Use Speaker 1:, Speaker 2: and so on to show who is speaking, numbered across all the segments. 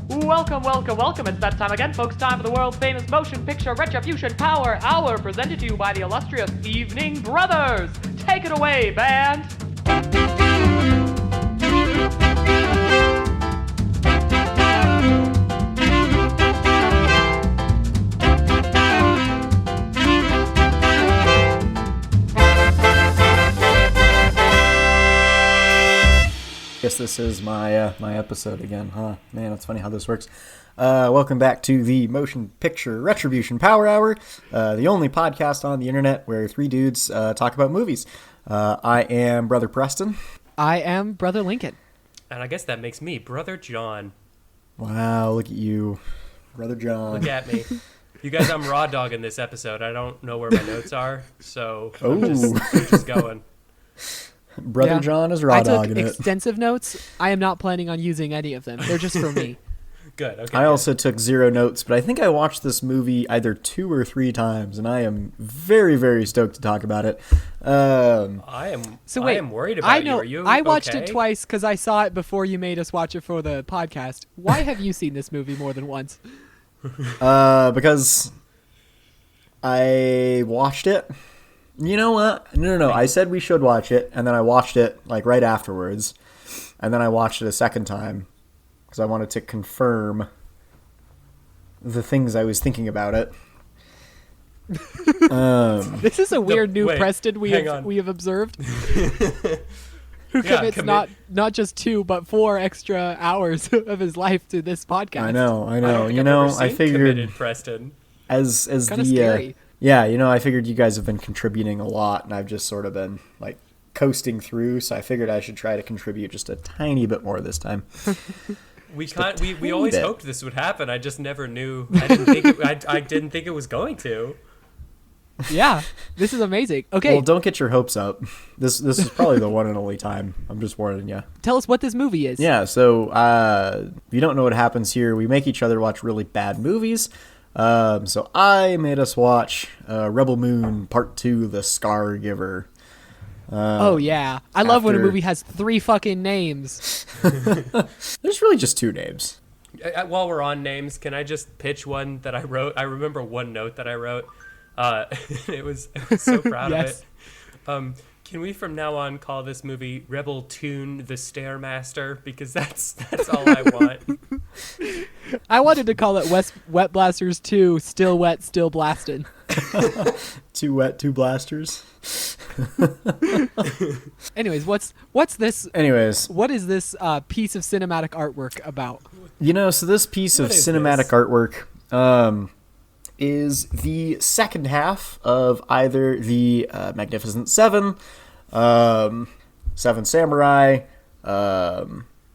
Speaker 1: Welcome, welcome, welcome. It's that time again, folks. Time for the world famous motion picture retribution power hour presented to you by the illustrious Evening Brothers. Take it away, band.
Speaker 2: Guess this is my my episode again, huh? Man, it's funny how this works. Welcome back to the Motion Picture Retribution Power Hour, the only podcast on the internet where three dudes talk about movies. I am Brother Preston.
Speaker 3: I am Brother Lincoln.
Speaker 4: And I guess that makes me Brother John.
Speaker 2: Wow, look at you, Brother John.
Speaker 4: Look at me. You guys, I'm raw dogging this episode. I don't know where my notes are, so I'm just going.
Speaker 2: Brother John is raw dogging it.
Speaker 3: I took extensive notes. I am not planning on using any of them. They're just for me.
Speaker 4: Good. Okay.
Speaker 2: I also took zero notes, but I think I watched this movie either 2 or 3 times, and I am very, very stoked to talk about it.
Speaker 4: I am worried about you. Are you
Speaker 3: I watched
Speaker 4: okay?
Speaker 3: it twice because I saw it before you made us watch it for the podcast. Why have you seen this movie more than once?
Speaker 2: Because I watched it. You know what? No. I said we should watch it, and then I watched it like right afterwards, and then I watched it a second time because I wanted to confirm the things I was thinking about it.
Speaker 3: This is a weird new
Speaker 4: wait,
Speaker 3: Preston we have observed. Who commits not just 2 but 4 extra hours of his life to this podcast.
Speaker 2: I know. I figured
Speaker 4: committed Preston
Speaker 2: as
Speaker 3: kinda
Speaker 2: the
Speaker 3: scary.
Speaker 2: Yeah, I figured you guys have been contributing a lot, and I've just sort of been, like, coasting through, so I figured I should try to contribute just a tiny bit more this time.
Speaker 4: We always hoped this would happen. I just never knew. I didn't think it was going to.
Speaker 3: Yeah, this is amazing. Okay.
Speaker 2: Well, don't get your hopes up. This is probably the one and only time. I'm just warning you.
Speaker 3: Tell us what this movie is.
Speaker 2: Yeah, so if you don't know what happens here, we make each other watch really bad movies. So I made us watch Rebel Moon Part 2, The Scargiver.
Speaker 3: Oh, yeah. I love when a movie has 3 fucking names.
Speaker 2: There's really just 2 names.
Speaker 4: While we're on names, can I just pitch one that I wrote? I remember one note that I wrote. I was so proud
Speaker 3: Yes.
Speaker 4: of it. Can we from now on call this movie Rebel Toon the Stair-Master? Because that's all I want.
Speaker 3: I wanted to call it Wet Blasters 2, Still Wet, Still Blastin'.
Speaker 2: 2 wet, 2 blasters.
Speaker 3: Anyways, what's this? What is this piece of cinematic artwork about?
Speaker 2: So this piece of cinematic artwork is the second half of either the Magnificent Seven, Seven Samurai,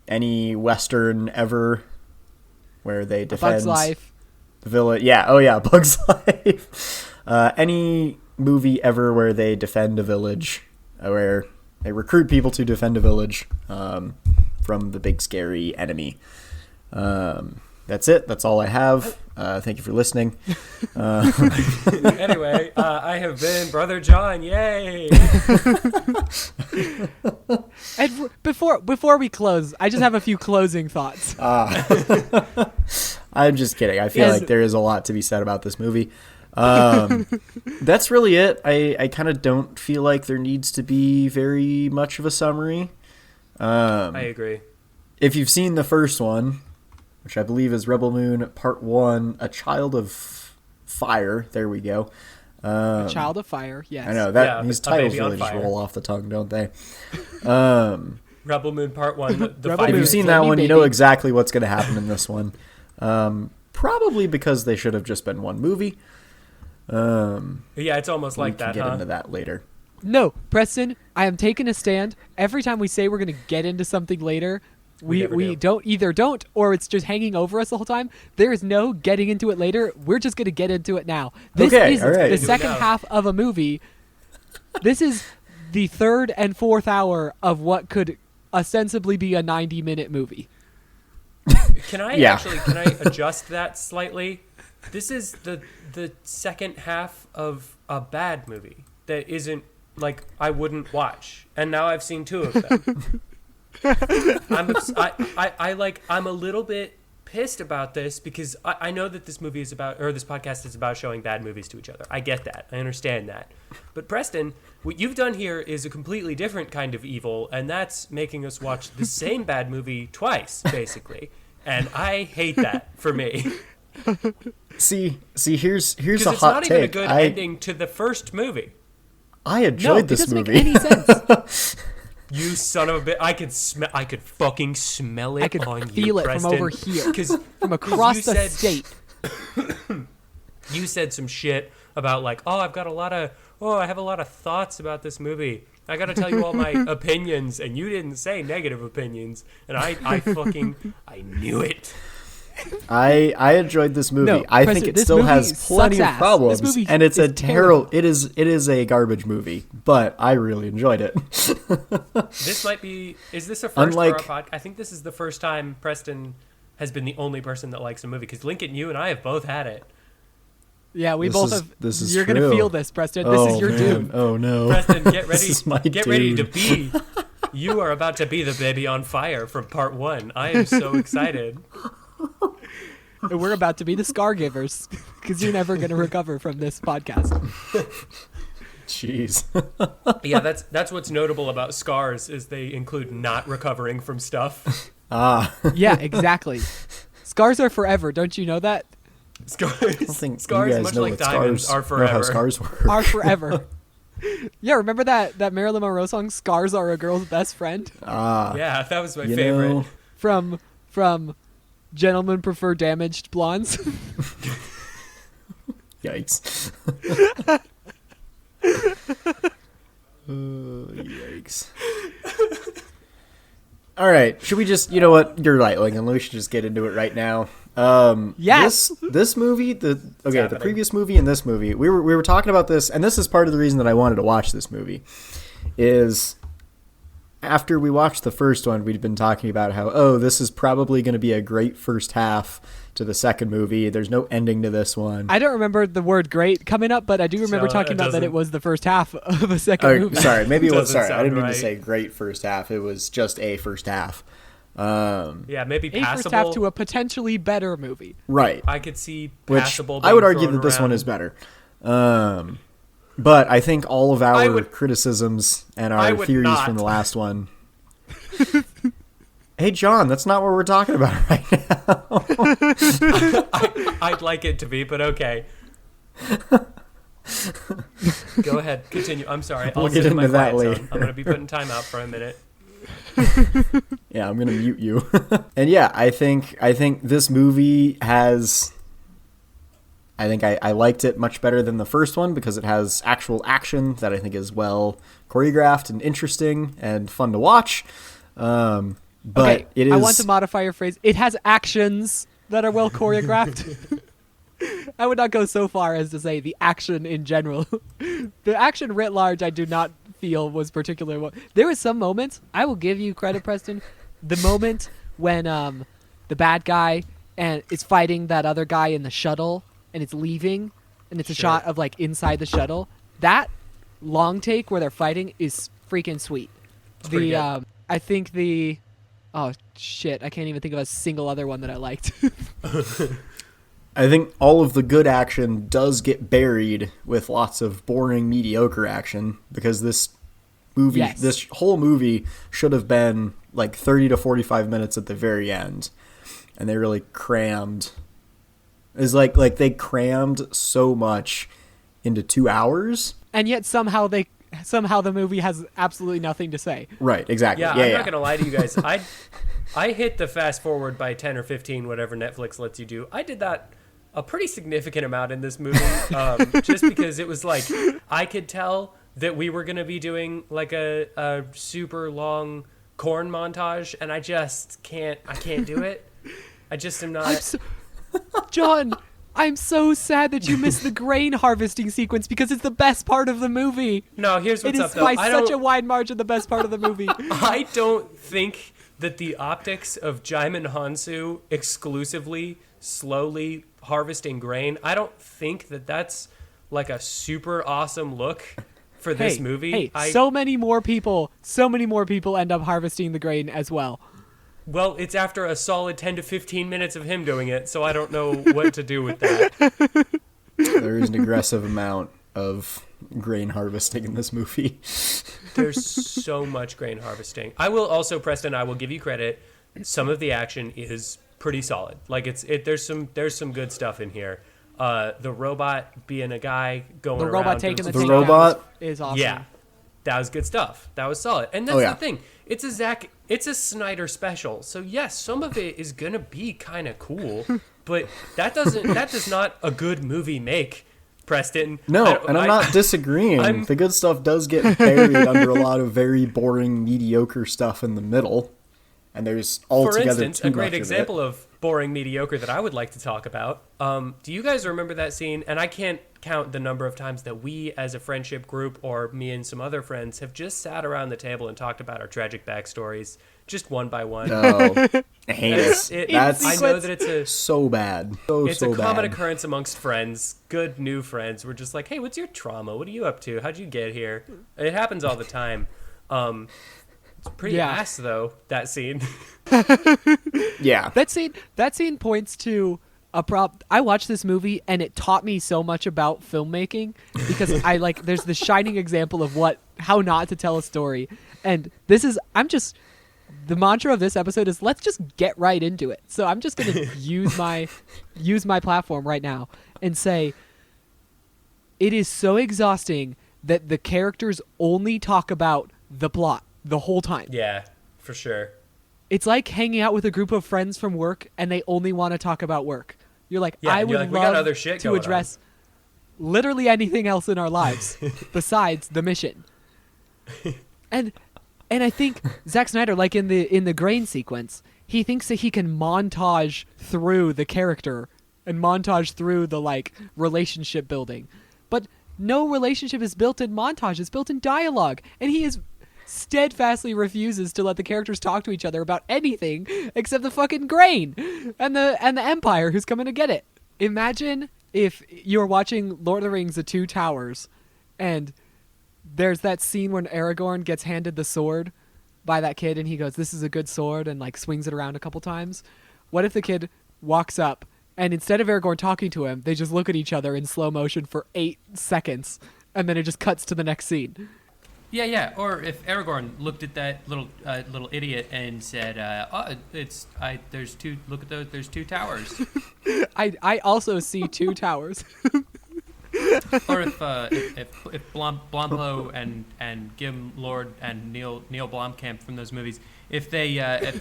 Speaker 2: any Western ever where they defend
Speaker 3: Bug's Life.
Speaker 2: the village. Yeah, oh yeah, Bug's Life. Any movie ever where they defend a village, where they recruit people to defend a village from the big scary enemy. That's it. That's all I have. Thank you for listening.
Speaker 4: Anyway, I have been Brother John. Yay!
Speaker 3: And before we close, I just have a few closing thoughts.
Speaker 2: I'm just kidding. I feel like there is a lot to be said about this movie. That's really it. I kind of don't feel like there needs to be very much of a summary.
Speaker 4: I agree.
Speaker 2: If you've seen the first one, which I believe is Rebel Moon Part 1, A Child of Fire. There we go.
Speaker 3: A Child of Fire, yes.
Speaker 2: I know, these titles really just roll off the tongue, don't they?
Speaker 4: Rebel Moon Part 1, the
Speaker 2: If you've seen that one, you know exactly what's going to happen in this one. Probably because they should have just been one movie.
Speaker 4: Yeah, it's almost like that,
Speaker 2: We can get into that later.
Speaker 3: No, Preston, I am taking a stand. Every time we say we're going to get into something later, we don't, or it's just hanging over us the whole time. There is no getting into it later. We're just going to get into it now. This is the second half of a movie. This is the 3rd and 4th hour of what could ostensibly be a 90-minute movie.
Speaker 4: Can I adjust that slightly? This is the second half of a bad movie that isn't, like, I wouldn't watch. And now I've seen 2 of them. I'm a little bit pissed about this because I know that this movie is about, or this podcast is about showing bad movies to each other. I get that. I understand that. But Preston, what you've done here is a completely different kind of evil, and that's making us watch the same bad movie twice, basically. And I hate that for me.
Speaker 2: See, here's a hot take.
Speaker 4: Because it's not even a good ending to the first movie.
Speaker 2: I enjoyed this movie.
Speaker 3: Make any sense.
Speaker 4: You son of a bitch! I could fucking smell it.
Speaker 3: I could
Speaker 4: on you,
Speaker 3: feel it
Speaker 4: Preston.
Speaker 3: from over here, from across the state.
Speaker 4: You said some shit about like, I have a lot of thoughts about this movie. I got to tell you all my opinions, and you didn't say negative opinions, and I knew it.
Speaker 2: I enjoyed this movie.
Speaker 3: No,
Speaker 2: I think it still has plenty of problems, and it's a terrible. It is a garbage movie, but I really enjoyed it.
Speaker 4: This might be. Is this a first for our podcast? I think this is the first time Preston has been the only person that likes a movie, because Lincoln, you and I have both had it.
Speaker 3: Yeah, we both have.
Speaker 2: This is
Speaker 3: You're gonna feel this, Preston. This is your doom.
Speaker 2: Oh no,
Speaker 4: Preston, get ready.
Speaker 2: This is my
Speaker 4: get
Speaker 2: doom.
Speaker 4: ready to be. You are about to be the baby on fire from part 1. I am so excited.
Speaker 3: And we're about to be the Scargivers, because you're never going to recover from this podcast.
Speaker 2: Jeez.
Speaker 4: Yeah, that's what's notable about scars, is they include not recovering from stuff.
Speaker 3: Yeah, exactly. Scars are forever. Don't you know that?
Speaker 4: Scars,
Speaker 2: I don't think
Speaker 4: scars
Speaker 2: you guys
Speaker 4: much
Speaker 2: know
Speaker 4: like
Speaker 2: what
Speaker 4: diamonds,
Speaker 2: scars,
Speaker 4: are forever.
Speaker 2: know how scars work.
Speaker 3: Are forever. Yeah, remember that Marilyn Monroe song, "Scars Are a Girl's Best Friend"?
Speaker 4: Yeah, that was my favorite.
Speaker 2: Know,
Speaker 3: From Gentlemen Prefer Damaged Blondes.
Speaker 2: Yikes. Yikes. All right, should we just, you know what? You're right, Lincoln. We should just get into it right now.
Speaker 3: Yes.
Speaker 2: This movie, the previous movie and this movie, we were talking about this, and this is part of the reason that I wanted to watch this movie, is after we watched the first one, we'd been talking about how, this is probably going to be a great first half to the second movie. There's no ending to this one.
Speaker 3: I don't remember the word "great" coming up, but I do remember talking about that it was the first half of a second movie.
Speaker 2: Sorry, maybe it was. Sorry, I didn't mean
Speaker 4: right.
Speaker 2: to say great first half. It was just a first half.
Speaker 4: Yeah, maybe
Speaker 3: A
Speaker 4: passable.
Speaker 3: first half to a potentially better movie.
Speaker 2: Right.
Speaker 4: I could see
Speaker 2: Which
Speaker 4: passable.
Speaker 2: I would
Speaker 4: being
Speaker 2: argue
Speaker 4: thrown
Speaker 2: that this one
Speaker 4: around.
Speaker 2: is better. But I think all of our criticisms and our theories
Speaker 4: not.
Speaker 2: from the last one. Hey, John, that's not what we're talking about right now.
Speaker 4: I'd like it to be, but okay. Go ahead, continue. I'm sorry.
Speaker 2: We'll
Speaker 4: I'll
Speaker 2: get
Speaker 4: sit in my
Speaker 2: into that
Speaker 4: quiet
Speaker 2: later.
Speaker 4: zone. I'm going to be putting time out for a minute.
Speaker 2: Yeah, I'm gonna mute you. And yeah, I think this movie has. I think I liked it much better than the first one because it has actual action that I think is well choreographed and interesting and fun to watch. But
Speaker 3: Okay,
Speaker 2: it is.
Speaker 3: I want to modify your phrase. It has actions that are well choreographed. I would not go so far as to say the action in general. The action writ large, I do not feel was particularly well. There was some moments, I will give you credit, Preston. The moment when the bad guy is fighting that other guy in the shuttle and it's leaving and it's a shot of like inside the shuttle. That long take where they're fighting is freaking sweet. I think oh shit, I can't even think of a single other one that I liked.
Speaker 2: I think all of the good action does get buried with lots of boring, mediocre action because this movie, this whole movie should have been like 30 to 45 minutes at the very end. And they really crammed. It's like they crammed so much into 2 hours.
Speaker 3: And yet somehow the movie has absolutely nothing to say.
Speaker 2: Right, exactly.
Speaker 4: Yeah, I'm not going to lie to you guys. I hit the fast forward by 10 or 15, whatever Netflix lets you do. I did that a pretty significant amount in this movie, just because it was like, I could tell that we were going to be doing like a super long corn montage, and I can't do it. I just am not.
Speaker 3: John, I'm so sad that you missed the grain harvesting sequence because it's the best part of the movie.
Speaker 4: No, here's what's up, though.
Speaker 3: It is by such a wide margin the best part of the movie.
Speaker 4: I don't think that the optics of Jaimin Hansu exclusively slowly harvesting grain, I don't think that that's like a super awesome look for this movie.
Speaker 3: Hey, so many more people end up harvesting the grain as well.
Speaker 4: Well, it's after a solid 10 to 15 minutes of him doing it, so I don't know what to do with that.
Speaker 2: There is an aggressive amount of grain harvesting in this movie.
Speaker 4: There's so much grain harvesting. I will also, Preston, I will give you credit. Some of the action is pretty solid. Like there's some good stuff in here. The robot being a guy going around.
Speaker 3: The robot taking the
Speaker 2: The robot
Speaker 3: is awesome.
Speaker 4: Yeah. That was good stuff. That was solid. And that's the thing. It's a Snyder special. So yes, some of it is gonna be kind of cool, but that does not a good movie make, Preston.
Speaker 2: No, I'm not disagreeing. The good stuff does get buried under a lot of very boring, mediocre stuff in the middle. And there's altogether
Speaker 4: For instance,
Speaker 2: too
Speaker 4: a great
Speaker 2: much
Speaker 4: example
Speaker 2: of
Speaker 4: of boring mediocre that I would like to talk about. Do you guys remember that scene? And I can't count the number of times that we as a friendship group or me and some other friends have just sat around the table and talked about our tragic backstories just one by one.
Speaker 2: No, heinous.
Speaker 4: I know that it's a
Speaker 2: so bad.
Speaker 4: It's a common occurrence amongst friends, good new friends. We're just like, hey, what's your trauma? What are you up to? How'd you get here? It happens all the time. It's pretty ass though, that scene.
Speaker 2: Yeah.
Speaker 3: That scene points to a I watched this movie and it taught me so much about filmmaking because there's the shining example of how not to tell a story. And the mantra of this episode is let's just get right into it. So I'm just going to use my platform right now and say it is so exhausting that the characters only talk about the plot the whole time.
Speaker 4: Yeah, for sure.
Speaker 3: It's like hanging out with a group of friends from work and they only want to talk about work. You're like, I would
Speaker 4: we got
Speaker 3: love
Speaker 4: other shit
Speaker 3: to address literally anything else in our lives besides the mission. And I think Zack Snyder, like in the grain sequence, he thinks that he can montage through the character and montage through the relationship building. But no relationship is built in montage, it's built in dialogue. And he steadfastly refuses to let the characters talk to each other about anything except the fucking grain and the Empire who's coming to get it. Imagine if you're watching Lord of the Rings: The Two Towers and there's that scene when Aragorn gets handed the sword by that kid and he goes, "This is a good sword," and swings it around a couple times. What if the kid walks up and instead of Aragorn talking to him, they just look at each other in slow motion for 8 seconds and then it just cuts to the next scene?
Speaker 5: Yeah. Or if Aragorn looked at that little idiot and said, there's two. Look at those. There's 2 towers.
Speaker 3: I also see 2 towers.
Speaker 5: Or if Blompo and Gim Lord and Neil Blomkamp from those movies, if they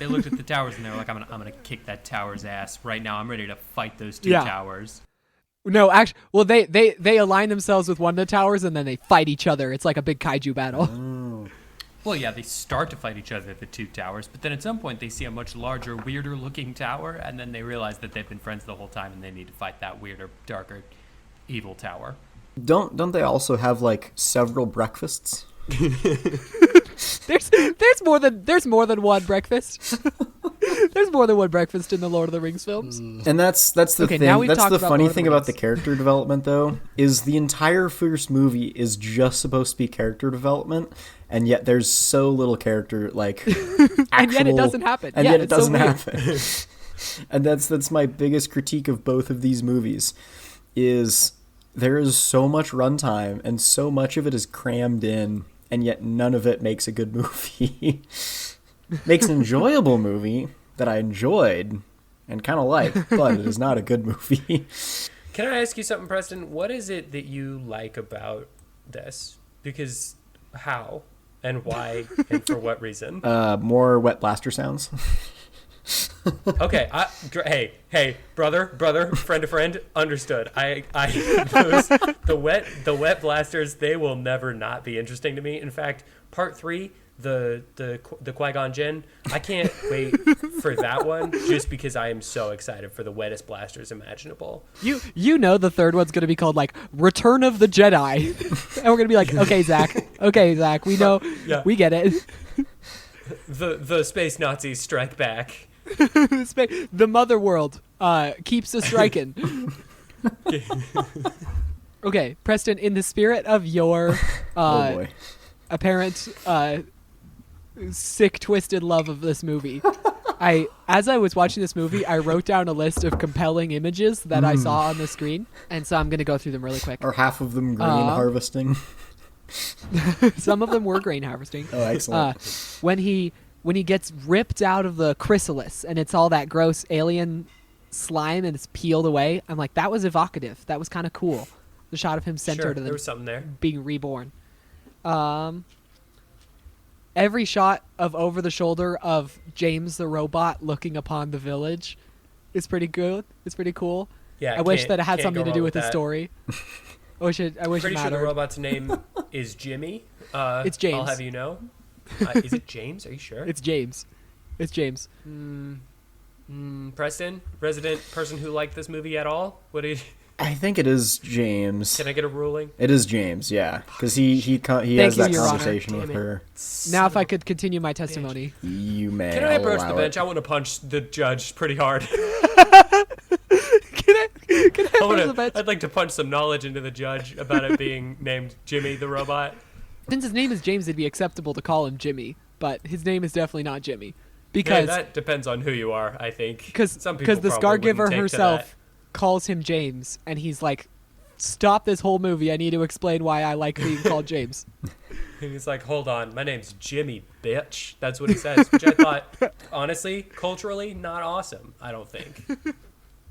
Speaker 5: looked at the towers and they were like, I'm gonna kick that tower's ass right now. I'm ready to fight those 2 towers.
Speaker 3: No, actually, well, they align themselves with one of the towers and then they fight each other. It's like a big kaiju battle.
Speaker 2: Oh.
Speaker 5: Well, yeah, they start to fight each other at the 2 towers, but then at some point they see a much larger, weirder-looking tower, and then they realize that they've been friends the whole time and they need to fight that weirder, darker, evil tower.
Speaker 2: Don't they also have several breakfasts?
Speaker 3: There's more than one breakfast. There's more than one breakfast in the Lord of the Rings films.
Speaker 2: And that's the thing. That's the funny thing about the character development, though, is the entire first movie is just supposed to be character development, and yet there's so little character
Speaker 3: and yet it doesn't happen.
Speaker 2: And yet it doesn't happen. And that's my biggest critique of both of these movies, is there is so much runtime and so much of it is crammed in, and yet none of it makes a good movie. Makes an enjoyable movie that I enjoyed and kind of like, but it is not a good movie.
Speaker 4: Can I ask you something, Preston? What is it that you like about this? Because how and why and for what reason?
Speaker 2: More wet blaster sounds.
Speaker 4: Okay, hey, brother, friend to friend, understood. The wet blasters, they will never not be interesting to me. In fact, part 3, the Qui-Gon Jinn, I can't wait for that one just because I am so excited for the wettest blasters imaginable.
Speaker 3: You know the third one's gonna be called Return of the Jedi, and we're gonna be like, okay, Zach, we know, we get it.
Speaker 4: The space Nazis strike back.
Speaker 3: The mother world keeps a striking. Okay, Preston, in the spirit of your apparent sick, twisted love of this movie, As I was watching this movie, I wrote down a list of compelling images that I saw on the screen, and so I'm going to go through them really quick.
Speaker 2: Are half of them grain harvesting?
Speaker 3: Some of them were grain harvesting.
Speaker 2: Oh, excellent.
Speaker 3: When he gets ripped out of the chrysalis and it's all that gross alien slime and it's peeled away, I'm like, that was evocative. That was kind of cool. The shot of him centered and
Speaker 4: there was something there.
Speaker 3: being reborn. Every shot of over the shoulder of James the robot looking upon the village is pretty good. It's pretty cool.
Speaker 4: Yeah,
Speaker 3: I wish that it had something to do with the story. I wish it
Speaker 4: Pretty sure
Speaker 3: mattered.
Speaker 4: the robot's name is Jimmy.
Speaker 3: It's James.
Speaker 4: I'll have you know. Is it James? Are you sure?
Speaker 3: It's James.
Speaker 4: Preston, resident person who liked this movie at all? What did?
Speaker 2: I think it is James.
Speaker 4: Can I get a ruling?
Speaker 2: It is James, yeah, because he has that conversation with her.
Speaker 3: Now, if I could continue my testimony.
Speaker 2: You may.
Speaker 4: Can I approach the
Speaker 2: allow
Speaker 4: bench?
Speaker 2: it.
Speaker 4: I want to punch the judge pretty hard.
Speaker 3: Can I approach the bench?
Speaker 4: I'd like to punch some knowledge into the judge about it being named Jimmy the robot.
Speaker 3: Since his name is James, it'd be acceptable to call him Jimmy, but his name is definitely not Jimmy.
Speaker 4: Yeah,
Speaker 3: Because
Speaker 4: that depends on who you are, I think.
Speaker 3: Because
Speaker 4: people
Speaker 3: the
Speaker 4: probably wouldn't
Speaker 3: Scargiver
Speaker 4: take to
Speaker 3: herself calls him James, and he's like, stop this whole movie. I need to explain why I like being called James.
Speaker 4: And he's like, hold on, my name's Jimmy, bitch. That's what he says, which I thought, honestly, culturally, not awesome, I don't think.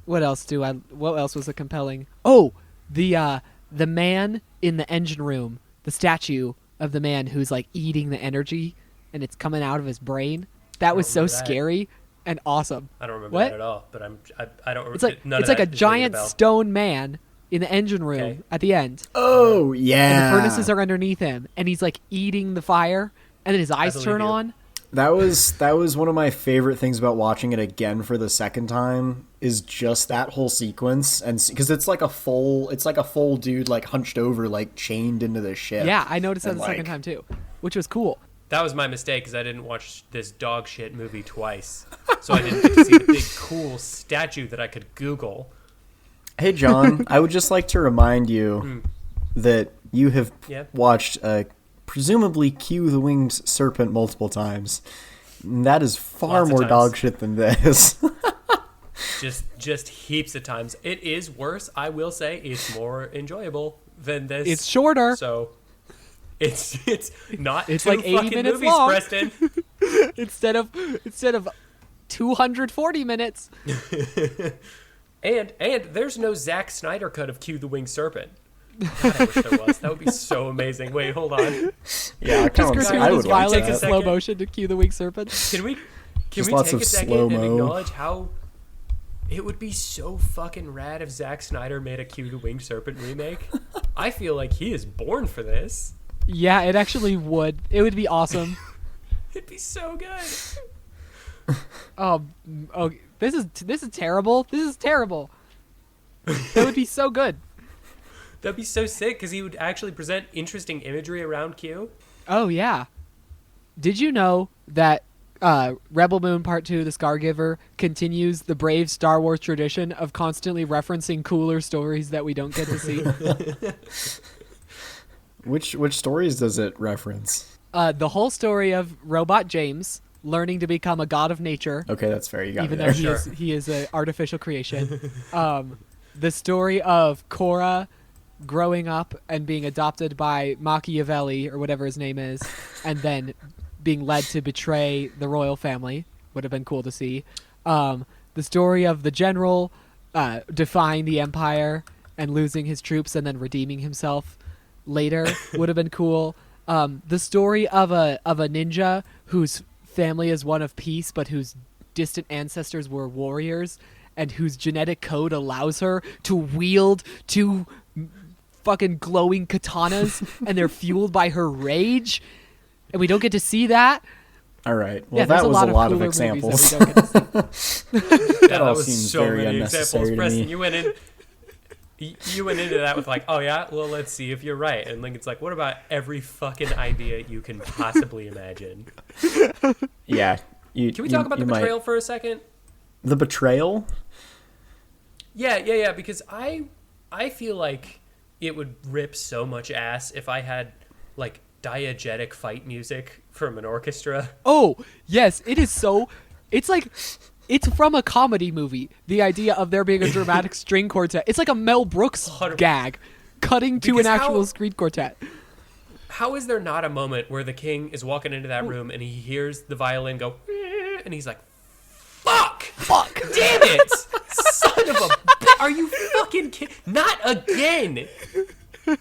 Speaker 3: What else was a compelling? Oh, the man in the engine room, the statue of the man who's like eating the energy and it's coming out of his brain. That was so
Speaker 4: remember that.
Speaker 3: scary and awesome.
Speaker 4: I don't remember
Speaker 3: What?
Speaker 4: that at all, but I don't.
Speaker 3: It's like
Speaker 4: none of
Speaker 3: it's like a
Speaker 4: that is ringing
Speaker 3: giant
Speaker 4: bell.
Speaker 3: stone man in the engine room
Speaker 4: Okay.
Speaker 3: at the end.
Speaker 2: Oh
Speaker 3: And
Speaker 2: yeah.
Speaker 3: the furnaces are underneath him, and he's like eating the fire, and then his eyes
Speaker 4: believe
Speaker 3: turn
Speaker 4: you.
Speaker 3: on.
Speaker 2: That was one of my favorite things about watching it again for the second time is just that whole sequence, and because it's like a full dude like hunched over, like chained into the ship.
Speaker 3: Yeah, I noticed that
Speaker 2: And,
Speaker 3: the second time too, which was cool.
Speaker 4: That was my mistake because I didn't watch this dog shit movie twice, so I didn't get to see the big cool statue that I could Google.
Speaker 2: Hey John, I would just like to remind you that you have
Speaker 4: Yeah.
Speaker 2: watched presumably Q the Winged Serpent multiple times. And that is far
Speaker 4: Lots of
Speaker 2: more
Speaker 4: times.
Speaker 2: dog shit than this.
Speaker 4: Just heaps of times. It is worse. I will say it's more enjoyable than this.
Speaker 3: It's shorter.
Speaker 4: So it's not.
Speaker 3: It's
Speaker 4: two
Speaker 3: like 80
Speaker 4: fucking
Speaker 3: minutes
Speaker 4: movies,
Speaker 3: long.
Speaker 4: Preston.
Speaker 3: instead of 240 minutes.
Speaker 4: And there's no Zack Snyder cut of Q the Winged Serpent. God, I wish there was. That would be so amazing. Wait, hold on.
Speaker 2: Yeah,
Speaker 3: Just
Speaker 4: Just
Speaker 3: gratuitous
Speaker 2: I would watch
Speaker 3: violence
Speaker 4: take a
Speaker 3: in
Speaker 2: that.
Speaker 3: slow
Speaker 4: second.
Speaker 3: motion to cue the winged serpent.
Speaker 4: Can we
Speaker 2: Just
Speaker 4: take
Speaker 2: lots
Speaker 4: a
Speaker 2: of
Speaker 4: second and
Speaker 2: slow-mo.
Speaker 4: acknowledge how it would be so fucking rad if Zack Snyder made a Q the Winged Serpent remake? I feel like he is born for this.
Speaker 3: Yeah, it actually would. It would be awesome.
Speaker 4: It'd be so good.
Speaker 3: Oh, this is terrible. This is terrible. That would be so good.
Speaker 4: That'd be so sick because he would actually present interesting imagery around Q.
Speaker 3: Oh yeah. Did you know that Rebel Moon Part 2, The Scargiver, continues the brave Star Wars tradition of constantly referencing cooler stories that we don't get to see?
Speaker 2: Which stories does it reference?
Speaker 3: The whole story of Robot James learning to become a god of nature,
Speaker 2: Okay, that's fair. You got
Speaker 3: even
Speaker 2: me
Speaker 3: though
Speaker 2: there.
Speaker 3: he is an artificial creation. The story of Cora growing up and being adopted by Machiavelli, or whatever his name is, and then being led to betray the royal family. Would have been cool to see. The story of the general defying the empire and losing his troops and then redeeming himself later would have been cool. The story of a ninja whose family is one of peace but whose distant ancestors were warriors and whose genetic code allows her to wield two fucking glowing katanas and they're fueled by her rage, and we don't get to see that.
Speaker 2: All right. Well,
Speaker 3: Yeah, there's
Speaker 2: that was a lot of
Speaker 3: cooler
Speaker 2: examples.
Speaker 3: movies that we don't get to see.
Speaker 2: That all
Speaker 4: was
Speaker 2: seems
Speaker 4: so
Speaker 2: very
Speaker 4: many
Speaker 2: unnecessary
Speaker 4: examples.
Speaker 2: to
Speaker 4: Preston,
Speaker 2: me.
Speaker 4: you went into that with like, oh yeah, well let's see if you're right. And Lincoln's like, what about every fucking idea you can possibly imagine?
Speaker 2: Yeah.
Speaker 4: Can we talk about the betrayal for a second?
Speaker 2: The betrayal?
Speaker 4: Yeah, because I feel like it would rip so much ass if I had like diegetic fight music from an orchestra.
Speaker 3: Oh, yes, it is so It's like it's from a comedy movie. The idea of there being a dramatic string quartet. It's like a Mel Brooks gag, cutting to an actual string quartet.
Speaker 4: How is there not a moment where the king is walking into that room and he hears the violin go, and he's like, fuck, damn it, son of a, are you fucking kidding? Not again.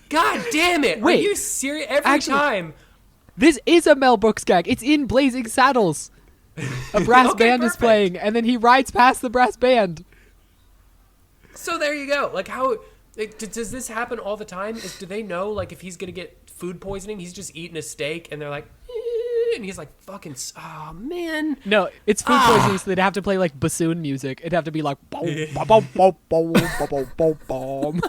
Speaker 4: God damn it.
Speaker 3: Wait,
Speaker 4: are you serious? Every time.
Speaker 3: This is a Mel Brooks gag. It's in Blazing Saddles. A brass band is playing, and then he rides past the brass band.
Speaker 4: So there you go. Like, how does this happen all the time? Do they know, like, if he's gonna get food poisoning, he's just eating a steak, and they're like, and he's like, fucking, oh man.
Speaker 3: No, it's food poisoning, so they'd have to play like bassoon music. It'd have to be like, boom, boom, boom, boom, boom, boom, boom.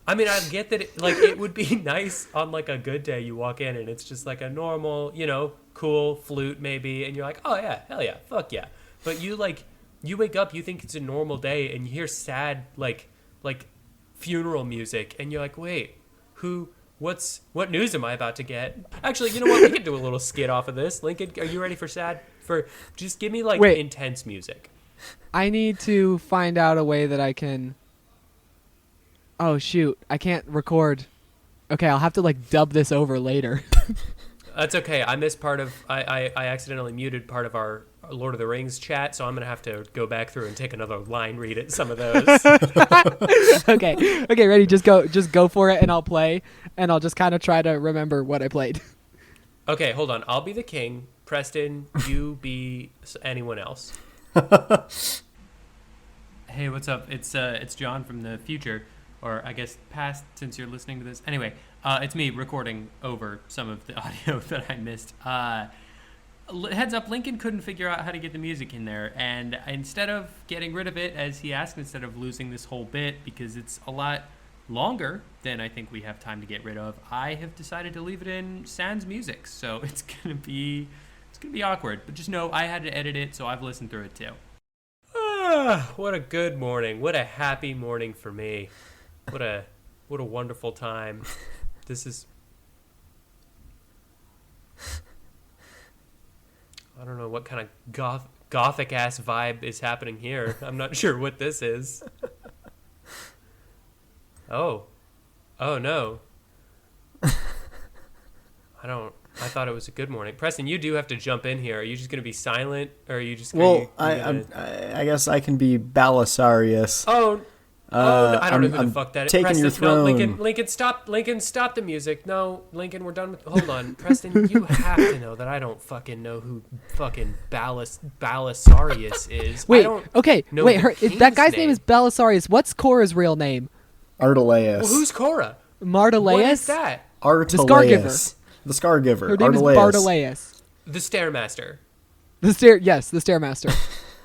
Speaker 4: I mean, I get that, it would be nice on, like, a good day. You walk in, and it's just, like, a normal, cool flute, maybe, and you're like, oh, yeah, hell yeah, fuck yeah. But you wake up, you think it's a normal day, and you hear sad, like funeral music, and you're like, wait, what news am I about to get? Actually, you know what? We can do a little skit off of this. Lincoln, are you ready for just give me, like, intense music.
Speaker 3: I need to find out a way that I can... Oh, shoot. I can't record. Okay, I'll have to, like, dub this over later.
Speaker 4: That's okay. I missed part of... I accidentally muted part of our Lord of the Rings chat, so I'm going to have to go back through and take another line read at some of those.
Speaker 3: Okay, ready? Just go for it, and I'll play, and I'll just kind of try to remember what I played.
Speaker 4: Okay, hold on. I'll be the king. Preston, you be anyone else.
Speaker 5: Hey, what's up? It's John from the future. Or I guess past, since you're listening to this. Anyway, it's me recording over some of the audio that I missed. Heads up, Lincoln couldn't figure out how to get the music in there. And instead of getting rid of it, as he asked, instead of losing this whole bit, because it's a lot longer than I think we have time to get rid of, I have decided to leave it in sans music. So it's gonna be awkward. But just know I had to edit it, so I've listened through it too.
Speaker 4: What a good morning. What a happy morning for me. What a wonderful time. This is... I don't know what kind of gothic-ass vibe is happening here. I'm not sure what this is. Oh no. I thought it was a good morning. Preston, you do have to jump in here. Are you just going to be silent? Or are you just going to...
Speaker 2: I guess I can be Belisarius.
Speaker 4: Oh, no, I don't know who the fuck that is.
Speaker 2: Taking
Speaker 4: Preston,
Speaker 2: your throne.
Speaker 4: No, Lincoln, stop the music. No, Lincoln, we're done with... Hold on. Preston, you have to know that I don't fucking know who fucking Belisarius is.
Speaker 3: Wait, that guy's name is Belisarius. What's Korra's real name?
Speaker 2: Artelus.
Speaker 4: Well, who's Korra?
Speaker 3: Martelus?
Speaker 4: What is that?
Speaker 2: Artelus.
Speaker 3: The Scargiver.
Speaker 2: The Scargiver.
Speaker 3: Her name is Bartolaus.
Speaker 4: The Stair-Master.
Speaker 3: The Stair-Master.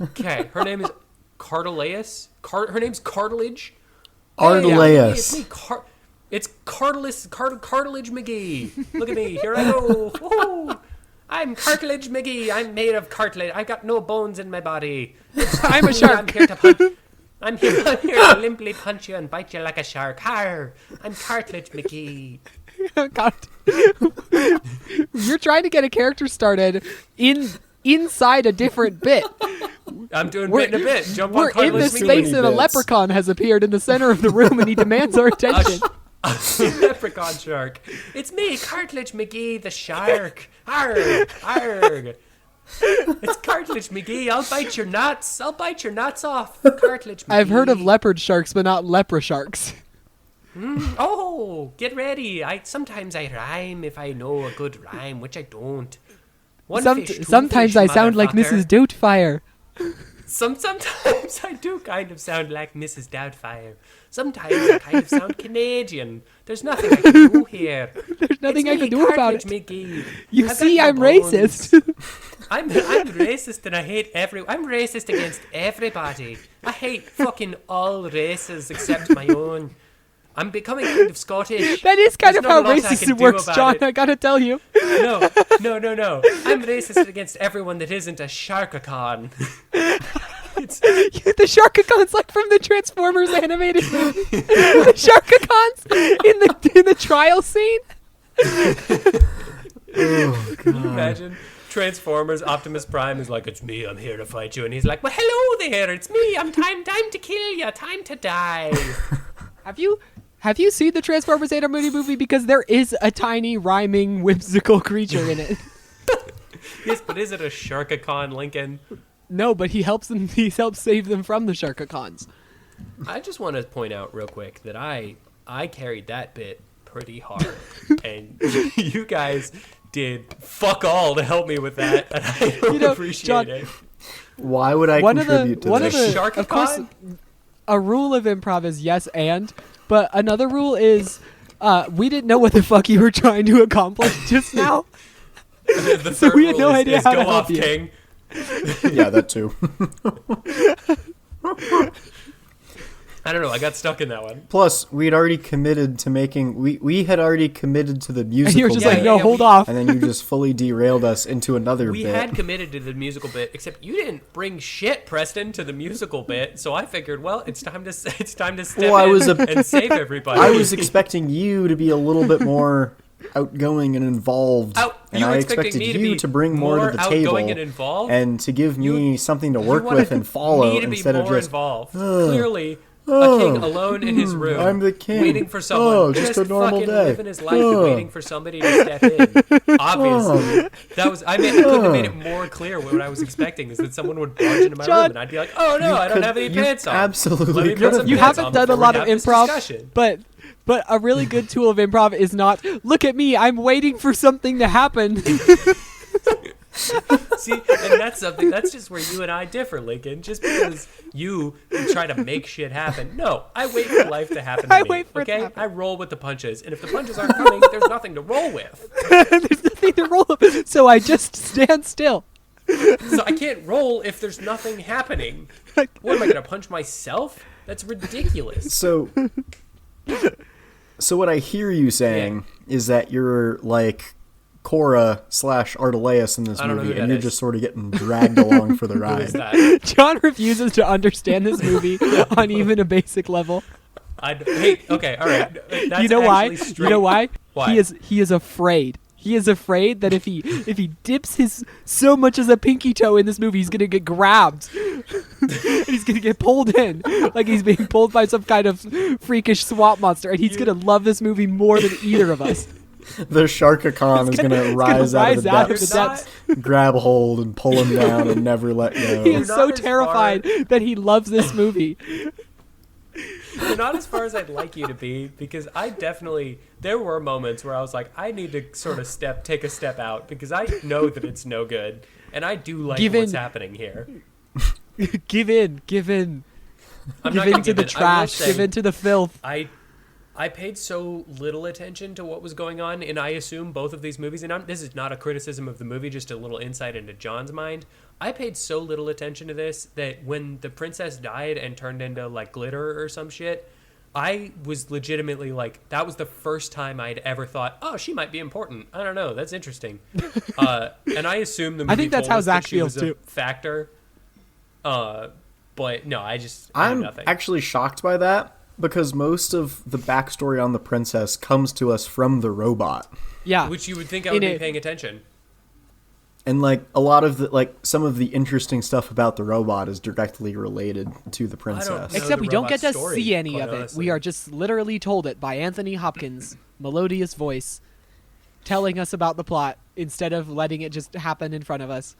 Speaker 4: Okay, her name is Cartelaus. Her name's Cartilage.
Speaker 2: Artelus.
Speaker 4: It's me. It's Cartilage McGee. Look at me. Here I go. Woo-hoo. I'm Cartilage McGee. I'm made of cartilage. I've got no bones in my body.
Speaker 3: I'm a shark.
Speaker 4: I'm here to punch. I'm here to limply punch you and bite you like a shark. Har! I'm Cartilage McGee.
Speaker 3: God. You're trying to get a character started inside a different bit.
Speaker 4: I'm doing bit in a bit. Jump on
Speaker 3: We're in the space and a leprechaun has appeared in the center of the room and he demands our attention.
Speaker 4: A leprechaun shark. It's me, Cartilage McGee, the shark. Arg, arg. It's Cartilage McGee. I'll bite your nuts. Off. Cartilage McGee.
Speaker 3: I've heard of leopard sharks, but not lepra sharks.
Speaker 4: Oh, get ready. Sometimes I rhyme if I know a good rhyme, which I don't.
Speaker 3: Sometimes I sound like Mrs. Doubtfire.
Speaker 4: Sometimes I do kind of sound like Mrs. Doubtfire. Sometimes I kind of sound Canadian. There's nothing I can do here.
Speaker 3: There's nothing I can do about it.
Speaker 4: McGee.
Speaker 3: You see, I'm racist.
Speaker 4: I'm racist and I hate I'm racist against everybody. I hate fucking all races except my own. I'm becoming kind of Scottish.
Speaker 3: That is kind of how racist works, John. I gotta tell you.
Speaker 4: No. I'm racist against everyone that isn't a Sharkacon.
Speaker 3: The Sharkacons, like from the Transformers animated movie. The Sharkacons in the trial scene.
Speaker 2: Oh, God.
Speaker 4: Can you imagine? Transformers, Optimus Prime is like, it's me, I'm here to fight you. And he's like, well, hello there, it's me, I'm time to kill you, time to die.
Speaker 3: Have you seen the Transformers Animated Movie? Because there is a tiny, rhyming, whimsical creature in it.
Speaker 4: Yes, but is it a Sharkacon, Lincoln?
Speaker 3: No, but he helps them. He helps save them from the Sharkacons.
Speaker 4: I just want to point out real quick that I carried that bit pretty hard. And you guys did fuck all to help me with that. And I don't appreciate
Speaker 3: John,
Speaker 4: it.
Speaker 2: Why would I contribute to this?
Speaker 3: Of course, a rule of improv is yes and, but another rule is we didn't know what the fuck you were trying to accomplish just now.
Speaker 4: The
Speaker 3: So
Speaker 4: third
Speaker 3: we had
Speaker 4: rule
Speaker 3: no idea
Speaker 4: is
Speaker 3: how to
Speaker 4: go
Speaker 3: help
Speaker 4: off,
Speaker 3: you.
Speaker 4: King.
Speaker 2: Yeah, that too.
Speaker 4: I don't know. I got stuck in that one.
Speaker 2: Plus, we'd already committed to making. We had already committed to the musical.
Speaker 3: And you were just
Speaker 2: bit,
Speaker 3: like, no, hold off.
Speaker 2: and then you just fully derailed us into another
Speaker 4: We
Speaker 2: bit.
Speaker 4: had committed to the musical bit, except you didn't bring shit, Preston, to the musical bit. So I figured, well, it's time to step in and save everybody.
Speaker 2: I was expecting you to be a little bit more outgoing and involved, and
Speaker 4: you were
Speaker 2: I
Speaker 4: expecting
Speaker 2: expected
Speaker 4: me to
Speaker 2: you
Speaker 4: be
Speaker 2: to bring more to the table
Speaker 4: outgoing and involved?
Speaker 2: and to give me something to work
Speaker 4: wanted
Speaker 2: with and follow
Speaker 4: me to be
Speaker 2: instead of
Speaker 4: more
Speaker 2: just
Speaker 4: involved. Clearly, a king alone in his room.
Speaker 2: I'm the king.
Speaker 4: Waiting for someone.
Speaker 2: Oh, just a normal
Speaker 4: fucking
Speaker 2: day.
Speaker 4: living his life and waiting for somebody to step in. Obviously, that was. I couldn't have made it more clear what I was expecting is that someone would barge into my
Speaker 3: John,
Speaker 4: room and I'd be like, "Oh no, I don't have any pants on."
Speaker 2: Absolutely,
Speaker 4: Let me
Speaker 2: could
Speaker 4: put
Speaker 2: have.
Speaker 4: some
Speaker 3: You
Speaker 4: pants
Speaker 3: haven't
Speaker 4: on
Speaker 3: done a
Speaker 4: before we
Speaker 3: lot of
Speaker 4: have this
Speaker 3: improv,
Speaker 4: discussion.
Speaker 3: but a really good tool of improv is not, look at me, I'm waiting for something to happen.
Speaker 4: See, and that's just where you and I differ, Lincoln. Just because you try to make shit happen. No, I wait for life to happen to
Speaker 3: I
Speaker 4: me,
Speaker 3: wait for it to
Speaker 4: okay?
Speaker 3: happen.
Speaker 4: I roll with the punches, and if the punches aren't coming, there's nothing to roll with.
Speaker 3: There's nothing to roll up, so I just stand still.
Speaker 4: So I can't roll if there's nothing happening. What, am I going to punch myself? That's ridiculous.
Speaker 2: So what I hear you saying is that you're like Cora / Artelus in this
Speaker 4: I don't know
Speaker 2: movie,
Speaker 4: who
Speaker 2: and
Speaker 4: that
Speaker 2: you're
Speaker 4: is.
Speaker 2: just sort of getting dragged along for the
Speaker 4: Who is
Speaker 2: ride.
Speaker 4: that?
Speaker 3: John refuses to understand this movie on even a basic level.
Speaker 4: Okay, all right. That's
Speaker 3: You know why?
Speaker 4: actually straight-
Speaker 3: You know why?
Speaker 4: Why?
Speaker 3: He is afraid. He is afraid that if he dips his so much as a pinky toe in this movie, he's gonna get grabbed. And he's gonna get pulled in, like he's being pulled by some kind of freakish swamp monster, and he's gonna love this movie more than either of us.
Speaker 2: The Sharkacon is going to rise out of the depths, grab hold and pull him down and never let go.
Speaker 3: He is
Speaker 4: You're
Speaker 3: so
Speaker 4: not as
Speaker 3: terrified that he loves this movie.
Speaker 4: You're not as far as I'd like you to be, because there were moments where I was like, I need to sort of take a step out, because I know that it's no good, and I do like what's happening here.
Speaker 3: Give in.
Speaker 4: I'm
Speaker 3: Give
Speaker 4: not
Speaker 3: in
Speaker 4: gonna
Speaker 3: to the
Speaker 4: I will
Speaker 3: trash.
Speaker 4: say,
Speaker 3: Give in to the filth.
Speaker 4: I paid so little attention to what was going on, and I assume both of these movies, and this is not a criticism of the movie, just a little insight into John's mind. I paid so little attention to this that when the princess died and turned into like glitter or some shit, I was legitimately like, that was the first time I'd ever thought, oh, she might be important. I don't know, that's interesting. And I assume the movie
Speaker 3: I think that's
Speaker 4: told
Speaker 3: how
Speaker 4: us
Speaker 3: Zach
Speaker 4: that she
Speaker 3: feels
Speaker 4: was a
Speaker 3: too.
Speaker 4: factor. But no, I knew
Speaker 2: I'm
Speaker 4: nothing.
Speaker 2: actually shocked by that, because most of the backstory on the princess comes to us from the robot.
Speaker 3: Yeah.
Speaker 4: Which you would think I would be paying attention.
Speaker 2: And like a lot of some of the interesting stuff about the robot is directly related to the princess.
Speaker 4: know
Speaker 3: Except
Speaker 4: the
Speaker 3: we don't get to
Speaker 4: robot story,
Speaker 3: see any
Speaker 4: quite
Speaker 3: of it.
Speaker 4: honestly.
Speaker 3: We are just literally told it by Anthony Hopkins' melodious voice, telling us about the plot instead of letting it just happen in front of us.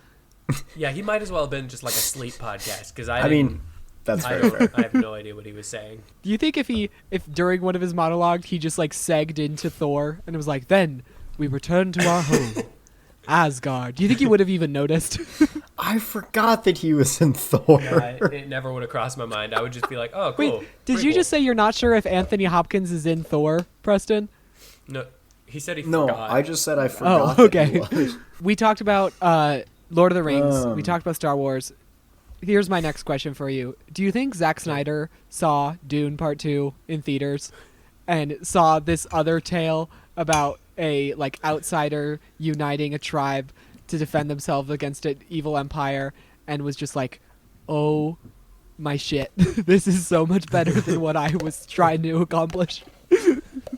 Speaker 4: Yeah, he might as well have been just like a sleep podcast, because
Speaker 2: I mean, that's
Speaker 4: I
Speaker 2: very fair.
Speaker 4: have no idea what he was saying.
Speaker 3: Do you think if during one of his monologues he just like segged into Thor and it was like, then we return to our home, Asgard? Do you think he would have even noticed?
Speaker 2: I forgot that he was in Thor.
Speaker 4: Yeah, it never would have crossed my mind. I would just be like, oh, cool.
Speaker 3: Wait, did you just say you're not sure if Anthony Hopkins is in Thor, Preston?
Speaker 4: No, he said he
Speaker 2: No,
Speaker 4: forgot.
Speaker 2: I just said I forgot.
Speaker 3: Oh, okay.
Speaker 2: that he was.
Speaker 3: We talked about Lord of the Rings. We talked about Star Wars. Here's my next question for you. Do you think Zack Snyder saw Dune Part 2 in theaters and saw this other tale about a like outsider uniting a tribe to defend themselves against an evil empire and was just like, oh my shit, this is so much better than what I was trying to accomplish?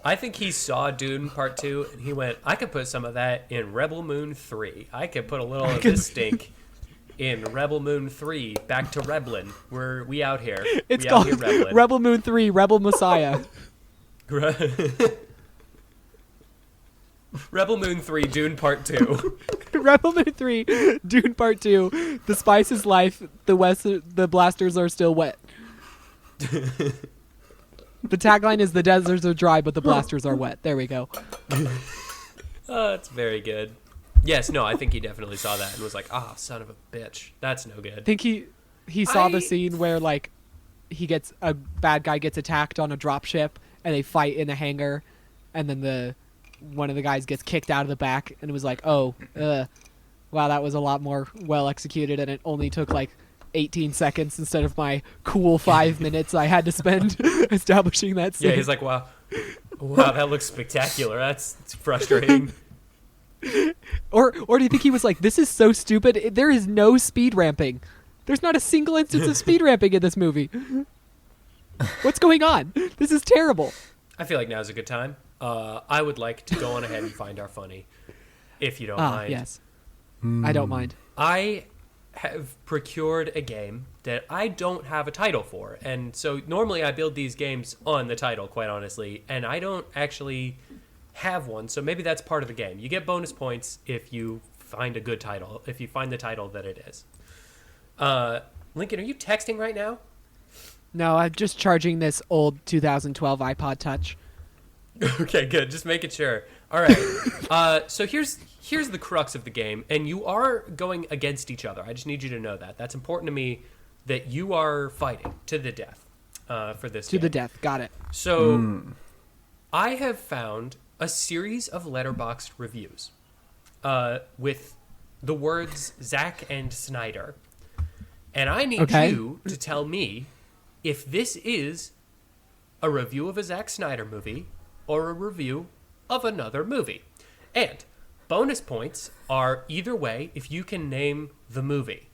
Speaker 4: I think he saw Dune Part 2 and he went, I could put some of that in Rebel Moon 3. I could put a little of this stink in Rebel Moon 3. Back to Reblin. We out here.
Speaker 3: It's
Speaker 4: we
Speaker 3: called
Speaker 4: out here
Speaker 3: Rebel Moon 3, Rebel Messiah.
Speaker 4: Rebel Moon 3, Dune Part 2.
Speaker 3: Rebel Moon 3, Dune Part 2. The spice is life. The blasters are still wet. The tagline is the deserts are dry, but the blasters are wet. There we go.
Speaker 4: Oh, that's very good. Yes, no, I think he definitely saw that and was like, "Ah, son of a bitch, that's no good."
Speaker 3: I think he saw the scene where like a bad guy gets attacked on a dropship and they fight in a hangar, and then one of the guys gets kicked out of the back, and it was like, oh, wow, that was a lot more well executed, and it only took like 18 seconds instead of my cool 5 minutes I had to spend establishing that scene.
Speaker 4: Yeah, he's like, wow, that looks spectacular. It's frustrating.
Speaker 3: Or do you think he was like, this is so stupid? There is no speed ramping. There's not a single instance of speed ramping in this movie. What's going on? This is terrible.
Speaker 4: I feel like now's a good time. I would like to go on ahead and find our funny, if you don't mind.
Speaker 3: Yes. I don't mind.
Speaker 4: I have procured a game that I don't have a title for. And so normally I build these games on the title, quite honestly, and I don't actually have one. So maybe that's part of the game. You get bonus points if you find a good title, if you find the title that it is. Lincoln, are you texting right now?
Speaker 3: No, I'm just charging this old 2012 iPod Touch.
Speaker 4: Okay, good. Just making sure. All right. So here's the crux of the game, and you are going against each other. I just need you to know that. That's important to me, that you are fighting to the death for this game.
Speaker 3: To the death. Got it.
Speaker 4: So I have found a series of Letterboxd reviews with the words Zack and Snyder. And I need you to tell me if this is a review of a Zack Snyder movie or a review of another movie. And bonus points are either way if you can name the movie.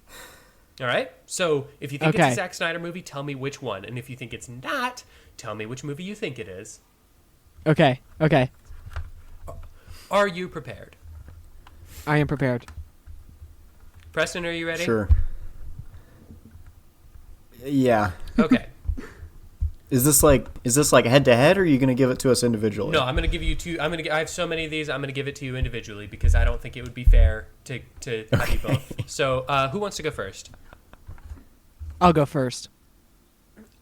Speaker 4: All right? So if you think it's a Zack Snyder movie, tell me which one. And if you think it's not, tell me which movie you think it is.
Speaker 3: Okay.
Speaker 4: Are you prepared?
Speaker 3: I am prepared.
Speaker 4: Preston, are you ready?
Speaker 2: Sure. Yeah.
Speaker 4: Okay.
Speaker 2: Is this like head to head, or are you gonna give it to us individually?
Speaker 4: No, I'm gonna give you two. I have so many of these. I'm gonna give it to you individually because I don't think it would be fair to have you both. So, who wants to go first?
Speaker 3: I'll go first.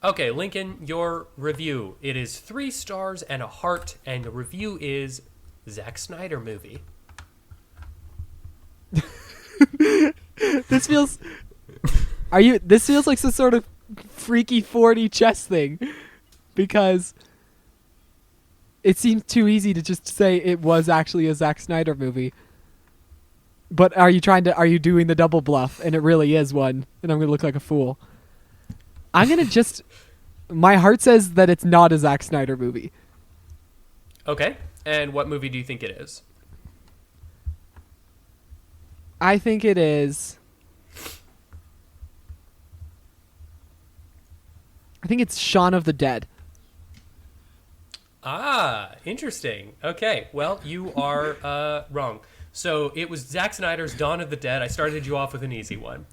Speaker 4: Okay, Lincoln, your review. It is 3 stars and a heart, and the review is Zack Snyder movie.
Speaker 3: This feels like some sort of freaky 4D chess thing, because it seems too easy to just say it was actually a Zack Snyder movie. But are you doing the double bluff and it really is one, and I'm gonna look like a fool? My heart says that it's not a Zack Snyder movie.
Speaker 4: Okay, and what movie do you think it is?
Speaker 3: I think it is. I think it's Shaun of the Dead.
Speaker 4: Ah, interesting. Okay, well, you are wrong. So it was Zack Snyder's Dawn of the Dead. I started you off with an easy one.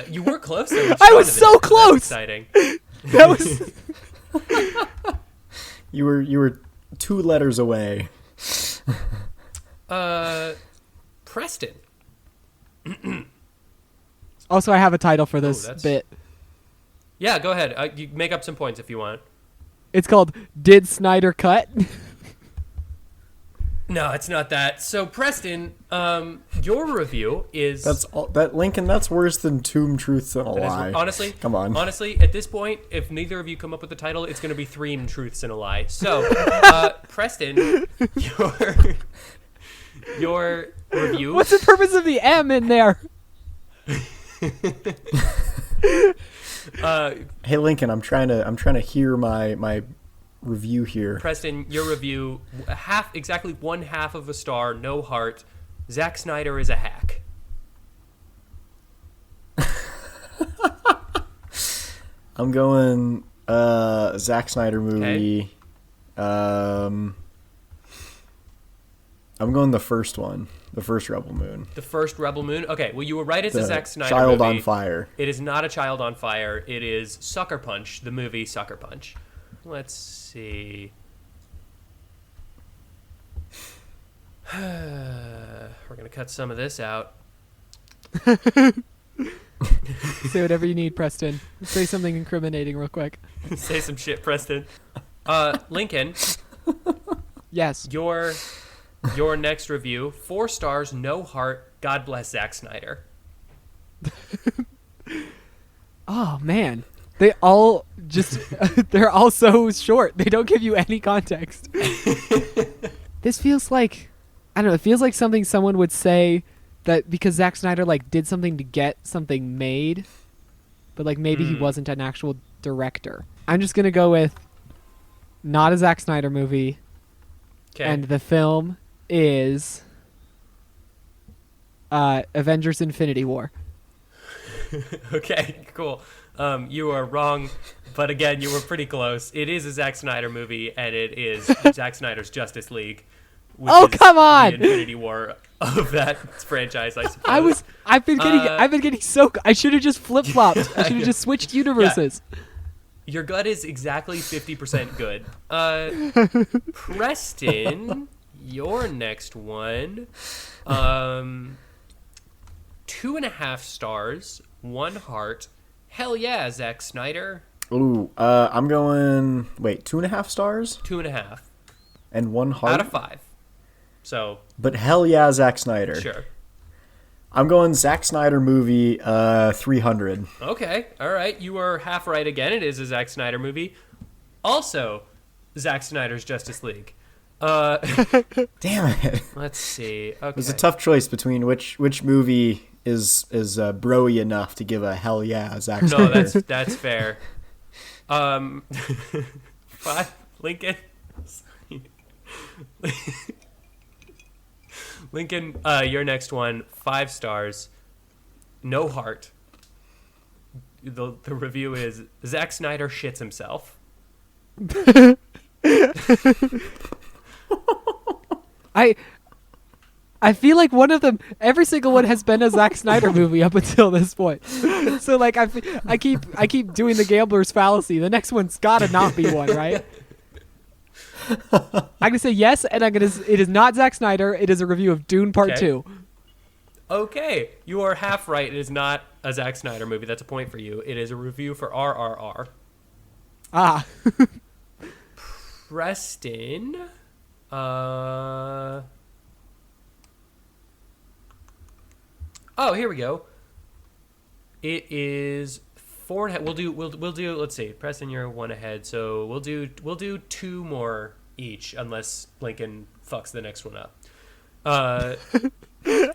Speaker 4: You were close.
Speaker 3: I was so close.
Speaker 4: That's exciting.
Speaker 3: That was.
Speaker 2: You were 2 letters away.
Speaker 4: Preston.
Speaker 3: Also, I have a title for this bit.
Speaker 4: Yeah, go ahead. You make up some points if you want.
Speaker 3: It's called Did Snyder Cut?
Speaker 4: No, it's not that. So, Preston, your review is...
Speaker 2: Lincoln, that's worse than Tomb Truths and a Lie.
Speaker 4: Honestly,
Speaker 2: come on.
Speaker 4: Honestly, at this point, if neither of you come up with the title, it's going to be 3 Truths and a Lie. So, Preston, your review...
Speaker 3: What's the purpose of the M in there?
Speaker 2: Hey, Lincoln, I'm trying to hear my review here.
Speaker 4: Preston, your review, exactly 1/2 of a star, no heart. Zack Snyder is a hack.
Speaker 2: I'm going Zack Snyder movie, I'm going the first one, the first Rebel Moon.
Speaker 4: The first Rebel Moon? Okay, well, you were right. It's a Zack Snyder
Speaker 2: Child
Speaker 4: movie.
Speaker 2: on Fire.
Speaker 4: It is not a Child on Fire. It is Sucker Punch, the movie Sucker Punch. Let's see. We're going to cut some of this out.
Speaker 3: Say whatever you need, Preston. Say something incriminating real quick.
Speaker 4: Say some shit, Preston. Lincoln.
Speaker 3: Yes.
Speaker 4: Your next review, 4 stars, no heart, God bless Zack Snyder.
Speaker 3: Oh, man. They all just, they're all so short. They don't give you any context. This feels like, I don't know, it feels like something someone would say that because Zack Snyder, like, did something to get something made, but, like, maybe he wasn't an actual director. I'm just going to go with not a Zack Snyder movie.
Speaker 4: Okay.
Speaker 3: And the film is Avengers Infinity War.
Speaker 4: Okay, cool. You are wrong, but again, you were pretty close. It is a Zack Snyder movie, and it is Zack Snyder's Justice League. Which
Speaker 3: Oh,
Speaker 4: is
Speaker 3: come on!
Speaker 4: The Infinity War of that franchise, I suppose.
Speaker 3: I've been getting so. I should have just flip flopped. I should have just switched universes.
Speaker 4: Yeah. Your gut is exactly 50% good. Preston, your next one. 2.5 stars, 1 heart. Hell yeah, Zack Snyder.
Speaker 2: Ooh, I'm going. Wait, 2.5 stars
Speaker 4: 2.5
Speaker 2: and 1 heart
Speaker 4: out of 5. So,
Speaker 2: But hell yeah, Zack Snyder.
Speaker 4: sure.
Speaker 2: I'm going Zack Snyder movie. 300.
Speaker 4: Okay, all right. You were half right again. It is a Zack Snyder movie. Also, Zack Snyder's Justice League.
Speaker 2: Damn it!
Speaker 4: Let's see. Okay.
Speaker 2: It was a tough choice between which movie is bro-y enough to give a hell yeah Zack Snyder.
Speaker 4: No, that's fair. 5 Lincoln. Lincoln, your next one, 5 stars, no heart. The review is Zack Snyder shits himself.
Speaker 3: I feel like one of them, every single one has been a Zack Snyder movie up until this point. So like I keep doing the gambler's fallacy. The next one's gotta not be one, right? I'm gonna say yes, and it is not Zack Snyder. It is a review of Dune Part
Speaker 4: Okay.
Speaker 3: 2.
Speaker 4: Okay, you are half right. It is not a Zack Snyder movie. That's a point for you. It is a review for RRR.
Speaker 3: Ah.
Speaker 4: Preston. Oh, here we go. It is 4.5. We'll do. Let's see. Preston, you're 1 ahead, so we'll do 2 more each, unless Lincoln fucks the next one up.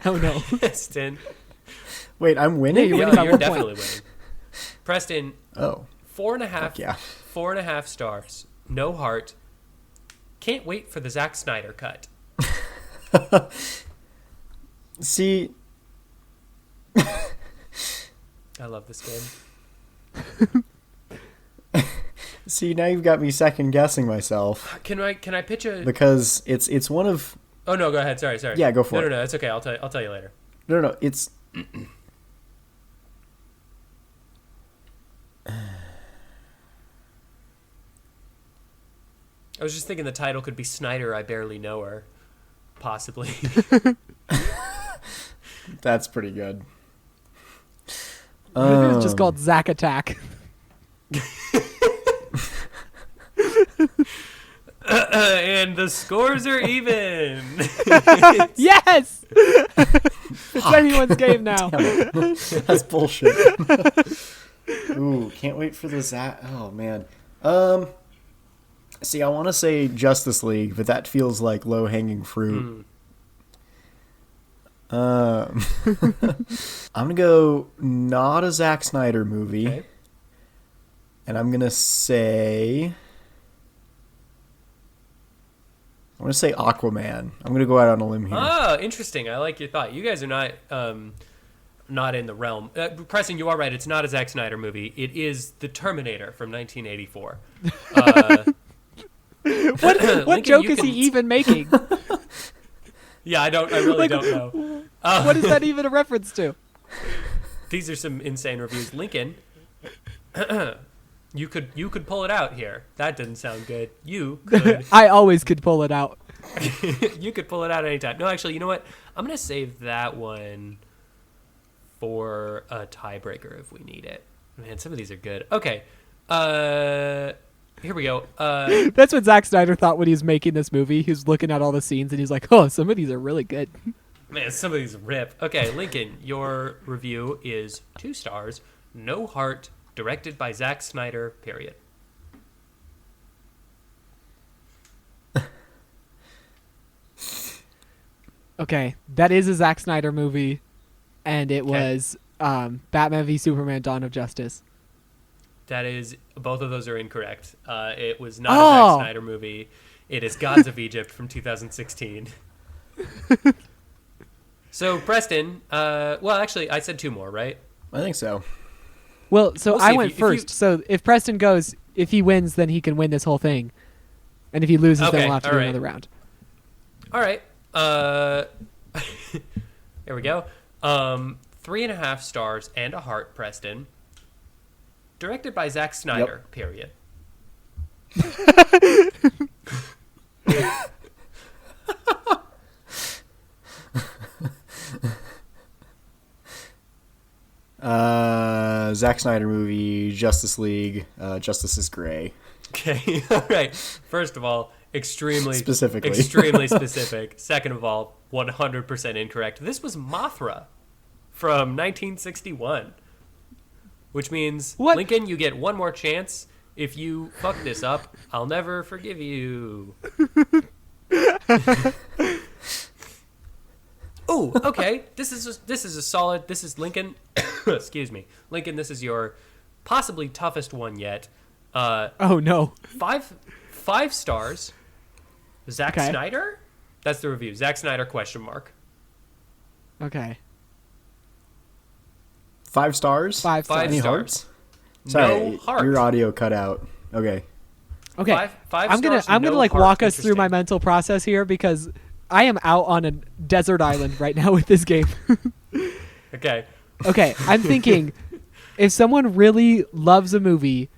Speaker 3: Oh no.
Speaker 4: Preston.
Speaker 2: Wait, I'm winning?
Speaker 3: Yeah,
Speaker 4: Yeah,
Speaker 3: winning by
Speaker 4: you're
Speaker 3: 1
Speaker 4: definitely
Speaker 3: point.
Speaker 4: winning. Preston,
Speaker 2: Oh.
Speaker 4: 4.5.
Speaker 2: Fuck yeah.
Speaker 4: 4.5 stars. No heart. Can't wait for the Zack Snyder cut.
Speaker 2: See,
Speaker 4: I love this game.
Speaker 2: now you've got me second guessing myself
Speaker 4: Can I pitch a?
Speaker 2: because it's one of
Speaker 4: Oh no, go ahead. Sorry.
Speaker 2: Yeah, go for it.
Speaker 4: No, it's okay. I'll tell you later.
Speaker 2: no, it's
Speaker 4: I was just thinking the title could be Snyder, I Barely Know Her. Possibly.
Speaker 2: that's pretty good.
Speaker 3: What if it's just called Zack Attack?
Speaker 4: And the scores are even.
Speaker 3: Yes! It's anyone's game now.
Speaker 2: Damn it. That's bullshit. Ooh, can't wait for the Zack. Oh man. See, I want to say Justice League, but that feels like low-hanging fruit. I'm gonna go not a Zack Snyder movie,
Speaker 4: Okay.
Speaker 2: and I'm gonna say Aquaman. I'm gonna go out on a limb here.
Speaker 4: Oh, interesting. I like your thought. You guys are not in the realm. Preston, you are right. It's not a Zack Snyder movie. It is The Terminator from 1984.
Speaker 3: What
Speaker 4: Lincoln,
Speaker 3: joke
Speaker 4: you
Speaker 3: is he
Speaker 4: can-
Speaker 3: even making?
Speaker 4: Yeah, I really
Speaker 3: Like,
Speaker 4: don't know.
Speaker 3: What is that even a reference to?
Speaker 4: These are some insane reviews. Lincoln, you could pull it out here. That didn't sound good. You could.
Speaker 3: I always could pull it out.
Speaker 4: You could pull it out anytime. No, actually, you know what? I'm going to save that one for a tiebreaker if we need it. Man, some of these are good. Okay. Here we go.
Speaker 3: That's what Zack Snyder thought when he was making this movie. He was looking at all the scenes and he's like, oh, some of these are really good.
Speaker 4: Man, some of these rip. Okay, Lincoln, your review is 2 stars, no heart, directed by Zack Snyder, period.
Speaker 3: Okay, that is a Zack Snyder movie, and it was Batman v Superman: Dawn of Justice.
Speaker 4: That is, both of those are incorrect. It was not a Zack Snyder movie. It is Gods of Egypt from 2016. So, Preston, well, actually, I said 2 more, right?
Speaker 2: I think so.
Speaker 3: Well, so
Speaker 4: We'll
Speaker 3: I
Speaker 4: see
Speaker 3: went
Speaker 4: if you-
Speaker 3: first. So if Preston goes, if he wins, then he can win this whole thing. And if he loses, then
Speaker 4: Okay,
Speaker 3: we'll have to do
Speaker 4: all right.
Speaker 3: another round.
Speaker 4: All right. There we go. 3.5 stars and a heart, Preston. Directed by Zack Snyder, period.
Speaker 2: Zack Snyder movie, Justice League, Justice is Gray.
Speaker 4: Okay, all right. First of all, extremely
Speaker 2: Specifically.
Speaker 4: extremely specific. Second of all, 100% incorrect. This was Mothra from 1961, which means
Speaker 3: What?
Speaker 4: Lincoln, you get one more chance. If you fuck this up, I'll never forgive you. Oh, okay. This is a solid. This is Lincoln. Excuse me, Lincoln. This is your possibly toughest one yet.
Speaker 3: Oh, no.
Speaker 4: 5 stars. Zack
Speaker 3: Okay.
Speaker 4: Snyder? That's the review. Zack Snyder ?
Speaker 3: Okay.
Speaker 2: 5 stars?
Speaker 3: 5 stars.
Speaker 4: 5
Speaker 2: Any
Speaker 4: stars.
Speaker 2: hearts? Sorry,
Speaker 4: No heart.
Speaker 2: your audio cut out. Okay.
Speaker 3: Okay.
Speaker 4: Five
Speaker 3: I'm gonna
Speaker 4: stars, no
Speaker 3: like
Speaker 4: heart.
Speaker 3: walk us through my
Speaker 4: Interesting.
Speaker 3: mental process here because I am out on a desert island right now with this game.
Speaker 4: Okay.
Speaker 3: Okay, I'm thinking if someone really loves a movie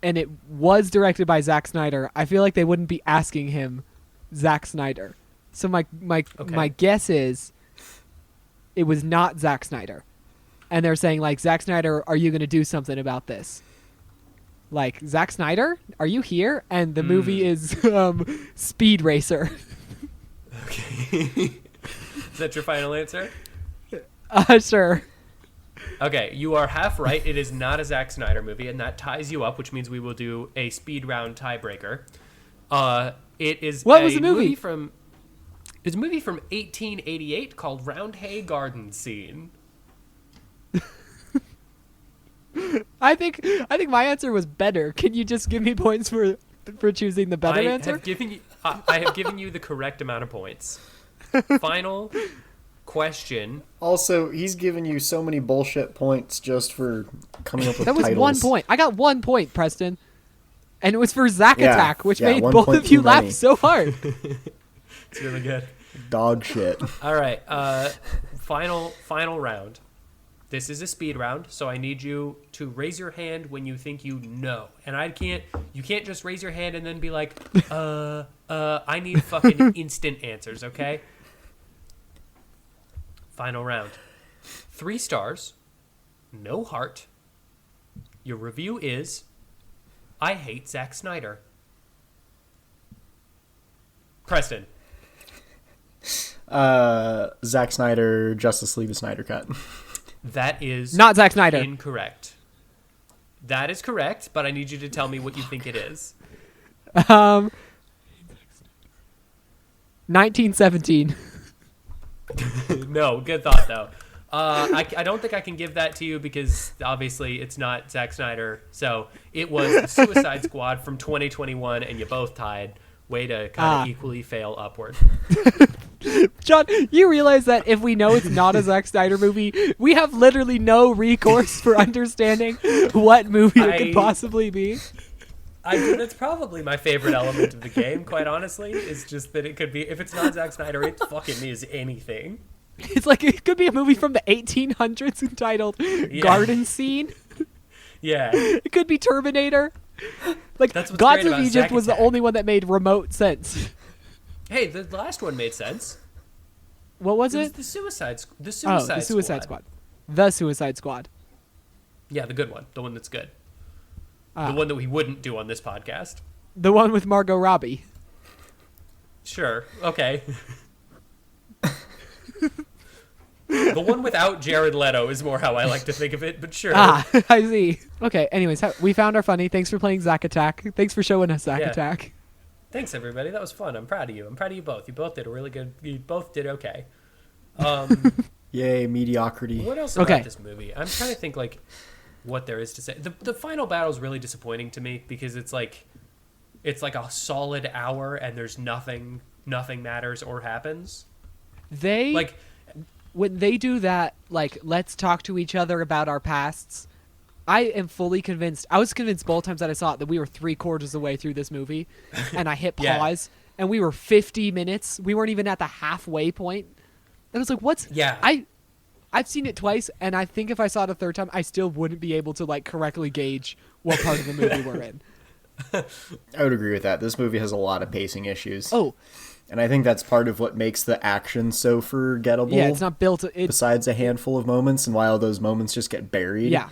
Speaker 3: and it was directed by Zack Snyder, I feel like they wouldn't be asking him Zack Snyder. So my guess is it was not Zack Snyder. And they're saying like, Zack Snyder, are you going to do something about this? Like, Zack Snyder, are you here? And the movie is Speed Racer.
Speaker 4: Okay. Is that your final answer?
Speaker 3: Sure.
Speaker 4: Okay, you are half right. It is not a Zack Snyder movie, and that ties you up, which means we will do a speed round tiebreaker. It is
Speaker 3: What was the movie?
Speaker 4: It's a movie from 1888 called Roundhay Garden Scene.
Speaker 3: I think my answer was better. Can you just give me points for choosing the better answer?
Speaker 4: I have given you the correct amount of points. Final question.
Speaker 2: Also, he's giving you so many bullshit points just for coming up with
Speaker 3: That was
Speaker 2: titles.
Speaker 3: 1 point. I got 1 point, Preston. And it was for Zack
Speaker 2: Yeah,
Speaker 3: Attack, which
Speaker 2: yeah,
Speaker 3: made
Speaker 2: 1
Speaker 3: both
Speaker 2: point
Speaker 3: of you
Speaker 2: too
Speaker 3: laugh
Speaker 2: many.
Speaker 3: so hard.
Speaker 4: It's really good.
Speaker 2: Dog shit.
Speaker 4: All right. Final round. This is a speed round, so I need you to raise your hand when you think you know. And you can't just raise your hand and then be like, I need fucking instant answers, okay? Final round. 3 stars, no heart. Your review is, I hate Zack Snyder. Preston.
Speaker 2: Zack Snyder, Justice League, the Snyder Cut.
Speaker 4: That is
Speaker 3: Not Zack Snyder.
Speaker 4: incorrect. That is correct, but I need you to tell me what you think it is.
Speaker 3: 1917.
Speaker 4: No, good thought though. I don't think I can give that to you because obviously it's not Zack Snyder. So it was the Suicide Squad from 2021, and you both tied. Way to kind of equally fail upward.
Speaker 3: John, you realize that if we know it's not a Zack Snyder movie, we have literally no recourse for understanding what movie it could possibly be?
Speaker 4: That's probably my favorite element of the game, quite honestly, is just that it could be, if it's not Zack Snyder, it fucking is anything.
Speaker 3: It's like it could be a movie from the 1800s entitled Garden Scene.
Speaker 4: Yeah.
Speaker 3: It could be Terminator. Like,
Speaker 4: That's what's
Speaker 3: Gods
Speaker 4: great
Speaker 3: of
Speaker 4: about
Speaker 3: Egypt
Speaker 4: Zack
Speaker 3: was the
Speaker 4: Attack.
Speaker 3: only one that made remote sense.
Speaker 4: Hey, the last one made sense.
Speaker 3: What was
Speaker 4: It was
Speaker 3: it?
Speaker 4: the Suicide
Speaker 3: The Suicide Squad. The Suicide Squad.
Speaker 4: Yeah, the good one. The one that's good.
Speaker 3: Ah.
Speaker 4: The one that we wouldn't do on this podcast.
Speaker 3: The one with Margot Robbie.
Speaker 4: Sure. Okay. The one without Jared Leto is more how I like to think of it, but sure.
Speaker 3: Ah, I see. Okay, anyways, we found our funny. Thanks for playing Zack Attack. Thanks for showing us Zack
Speaker 4: Yeah.
Speaker 3: Attack.
Speaker 4: Thanks, everybody. That was fun. I'm proud of you. I'm proud of you both. You both did a really good... You both did okay.
Speaker 2: Yay, mediocrity.
Speaker 4: What else about
Speaker 3: Okay.
Speaker 4: this movie? I'm trying to think, like, what there is to say. The final battle is really disappointing to me because it's like a solid hour and there's nothing matters or happens. Like...
Speaker 3: When they do that, like, let's talk to each other about our pasts, I am fully convinced. I was convinced both times that I saw it that we were 3/4 of the way through this movie, and I hit
Speaker 4: Yeah.
Speaker 3: pause, and we were 50 minutes. We weren't even at the halfway point. And I was like, what's...
Speaker 4: Yeah.
Speaker 3: I've seen it twice, and I think if I saw it a third time, I still wouldn't be able to, like, correctly gauge what part of the movie we're in.
Speaker 2: I would agree with that. This movie has a lot of pacing issues.
Speaker 3: Oh,
Speaker 2: And I think that's part of what makes the action so forgettable.
Speaker 3: yeah, it's not built...
Speaker 2: Besides a handful of moments, and while those moments just get buried,
Speaker 3: Yeah.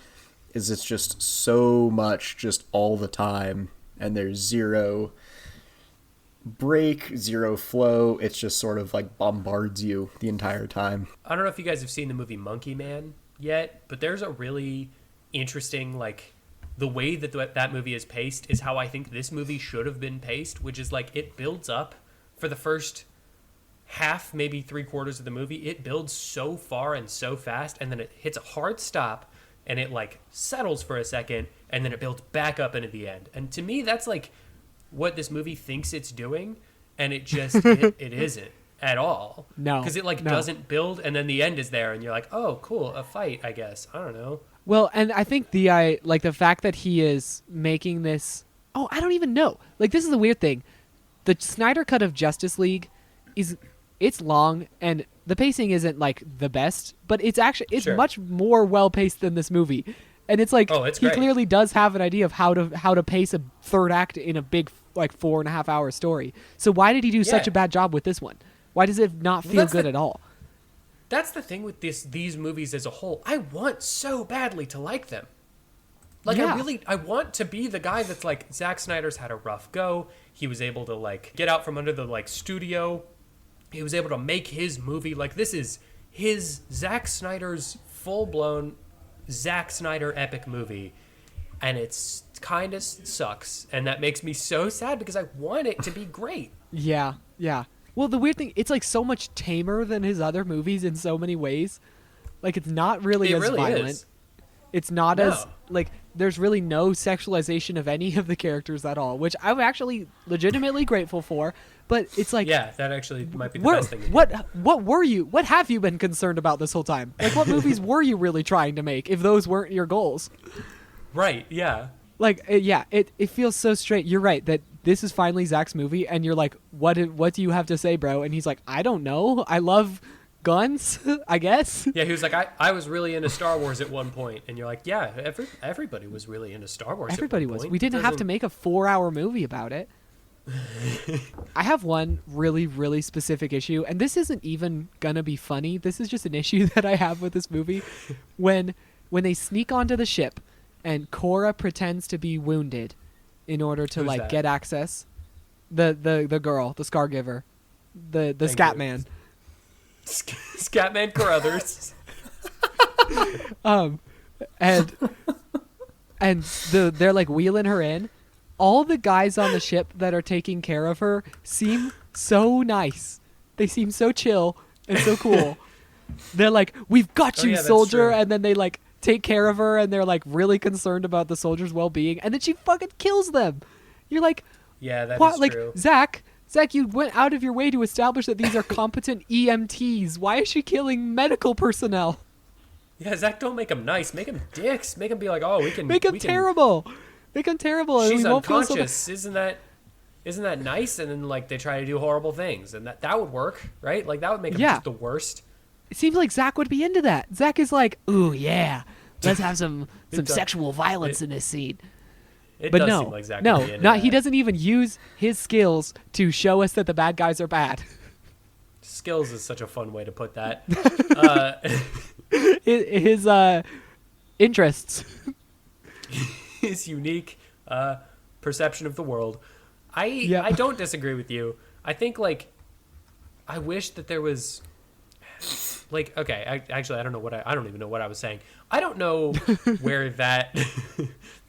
Speaker 2: is it's just so much just all the time, and there's zero break, zero flow. It's just sort of like bombards you the entire time.
Speaker 4: I don't know if you guys have seen the movie Monkey Man yet, but there's a really interesting, like, the way that that movie is paced is how I think this movie should have been paced, which is like it builds up for the first half, maybe 3/4 of the movie. It builds so far and so fast, and then it hits a hard stop, and it like settles for a second, and then it builds back up into the end. And to me, that's like what this movie thinks it's doing, and it just it isn't at all.
Speaker 3: No,
Speaker 4: because it like
Speaker 3: no.
Speaker 4: doesn't build, and then the end is there, and you're like, oh, cool, a fight, I guess. I don't know.
Speaker 3: Well, and I think the fact that he is making this... Oh, I don't even know. Like, this is the weird thing. The Snyder cut of Justice League it's long, and the pacing isn't like the best, but it's
Speaker 4: Sure.
Speaker 3: much more well paced than this movie. And it's like
Speaker 4: it's
Speaker 3: he
Speaker 4: great.
Speaker 3: clearly does have an idea of how to pace a third act in a big like 4.5 hour story. So why did he do such
Speaker 4: Yeah.
Speaker 3: a bad job with this one? Why does it not feel
Speaker 4: that's
Speaker 3: good
Speaker 4: the-
Speaker 3: at all?
Speaker 4: That's the thing with these movies as a whole. I want so badly to like them. Like,
Speaker 3: Yeah.
Speaker 4: I want to be the guy that's like, Zack Snyder's had a rough go. He was able to, like, get out from under the, like, studio. He was able to make his movie. Like, this is his Zack Snyder's full-blown Zack Snyder epic movie. And it's kind of sucks. And that makes me so sad because I want it to be great.
Speaker 3: Yeah, yeah. Well, the weird thing, it's like so much tamer than his other movies in so many ways. Like, it's not really
Speaker 4: It
Speaker 3: as
Speaker 4: really
Speaker 3: violent.
Speaker 4: is.
Speaker 3: It's not
Speaker 4: No.
Speaker 3: as like there's really no sexualization of any of the characters at all, which I'm actually legitimately grateful for. But it's like,
Speaker 4: Yeah, that actually might be the best thing.
Speaker 3: what have you been concerned about this whole time? Like, what movies were you really trying to make if those weren't your goals?
Speaker 4: Right, yeah.
Speaker 3: Like, yeah, it feels so straight. You're right that this is finally Zach's movie, and you're like, what do you have to say, bro? And he's like, I don't know. I love guns, I guess.
Speaker 4: Yeah, he was like, I was really into Star Wars at one point, and you're like, yeah, everybody was really into Star Wars.
Speaker 3: Everybody
Speaker 4: at one
Speaker 3: was.
Speaker 4: point.
Speaker 3: We didn't have to make a 4-hour movie about it. I have one really, really specific issue, and this isn't even gonna be funny. This is just an issue that I have with this movie. When they sneak onto the ship, and Cora pretends to be wounded in order to
Speaker 4: Who's
Speaker 3: like
Speaker 4: that?
Speaker 3: get access. The girl, the Scargiver, the
Speaker 4: Thank
Speaker 3: Scat
Speaker 4: you.
Speaker 3: Man.
Speaker 4: Scatman Carruthers.
Speaker 3: And they're like wheeling her in. All the guys on the ship that are taking care of her seem so nice. They seem so chill and so cool. They're like, "We've got
Speaker 4: Oh,
Speaker 3: you,
Speaker 4: yeah, that's
Speaker 3: soldier,"
Speaker 4: true.
Speaker 3: and then they like take care of her, and they're like really concerned about the soldier's well-being, and then she fucking kills them. You're like,
Speaker 4: Yeah, that is
Speaker 3: what? Like,
Speaker 4: true.
Speaker 3: Zach, you went out of your way to establish that these are competent EMTs. Why is she killing medical personnel?
Speaker 4: Yeah, Zach, don't make them nice. Make them dicks. Make them be like, oh, we can
Speaker 3: Make them terrible. become terrible. And
Speaker 4: she's
Speaker 3: we won't feel so
Speaker 4: unconscious. Isn't that nice? And then like they try to do horrible things, and that would work, right? Like that would make him just the worst.
Speaker 3: It seems like Zach would be into that. Zach is like, ooh yeah, let's have some sexual violence in this scene.
Speaker 4: It
Speaker 3: But
Speaker 4: does
Speaker 3: no,
Speaker 4: seem like Zach would be into
Speaker 3: not he
Speaker 4: that.
Speaker 3: doesn't even use his skills to show us that the bad guys are bad.
Speaker 4: Skills is such a fun way to put that.
Speaker 3: His interests.
Speaker 4: His unique perception of the world. I don't disagree with you. I think like I wish that there was like okay. Actually, I don't know what I don't even know what I was saying. I don't know where that.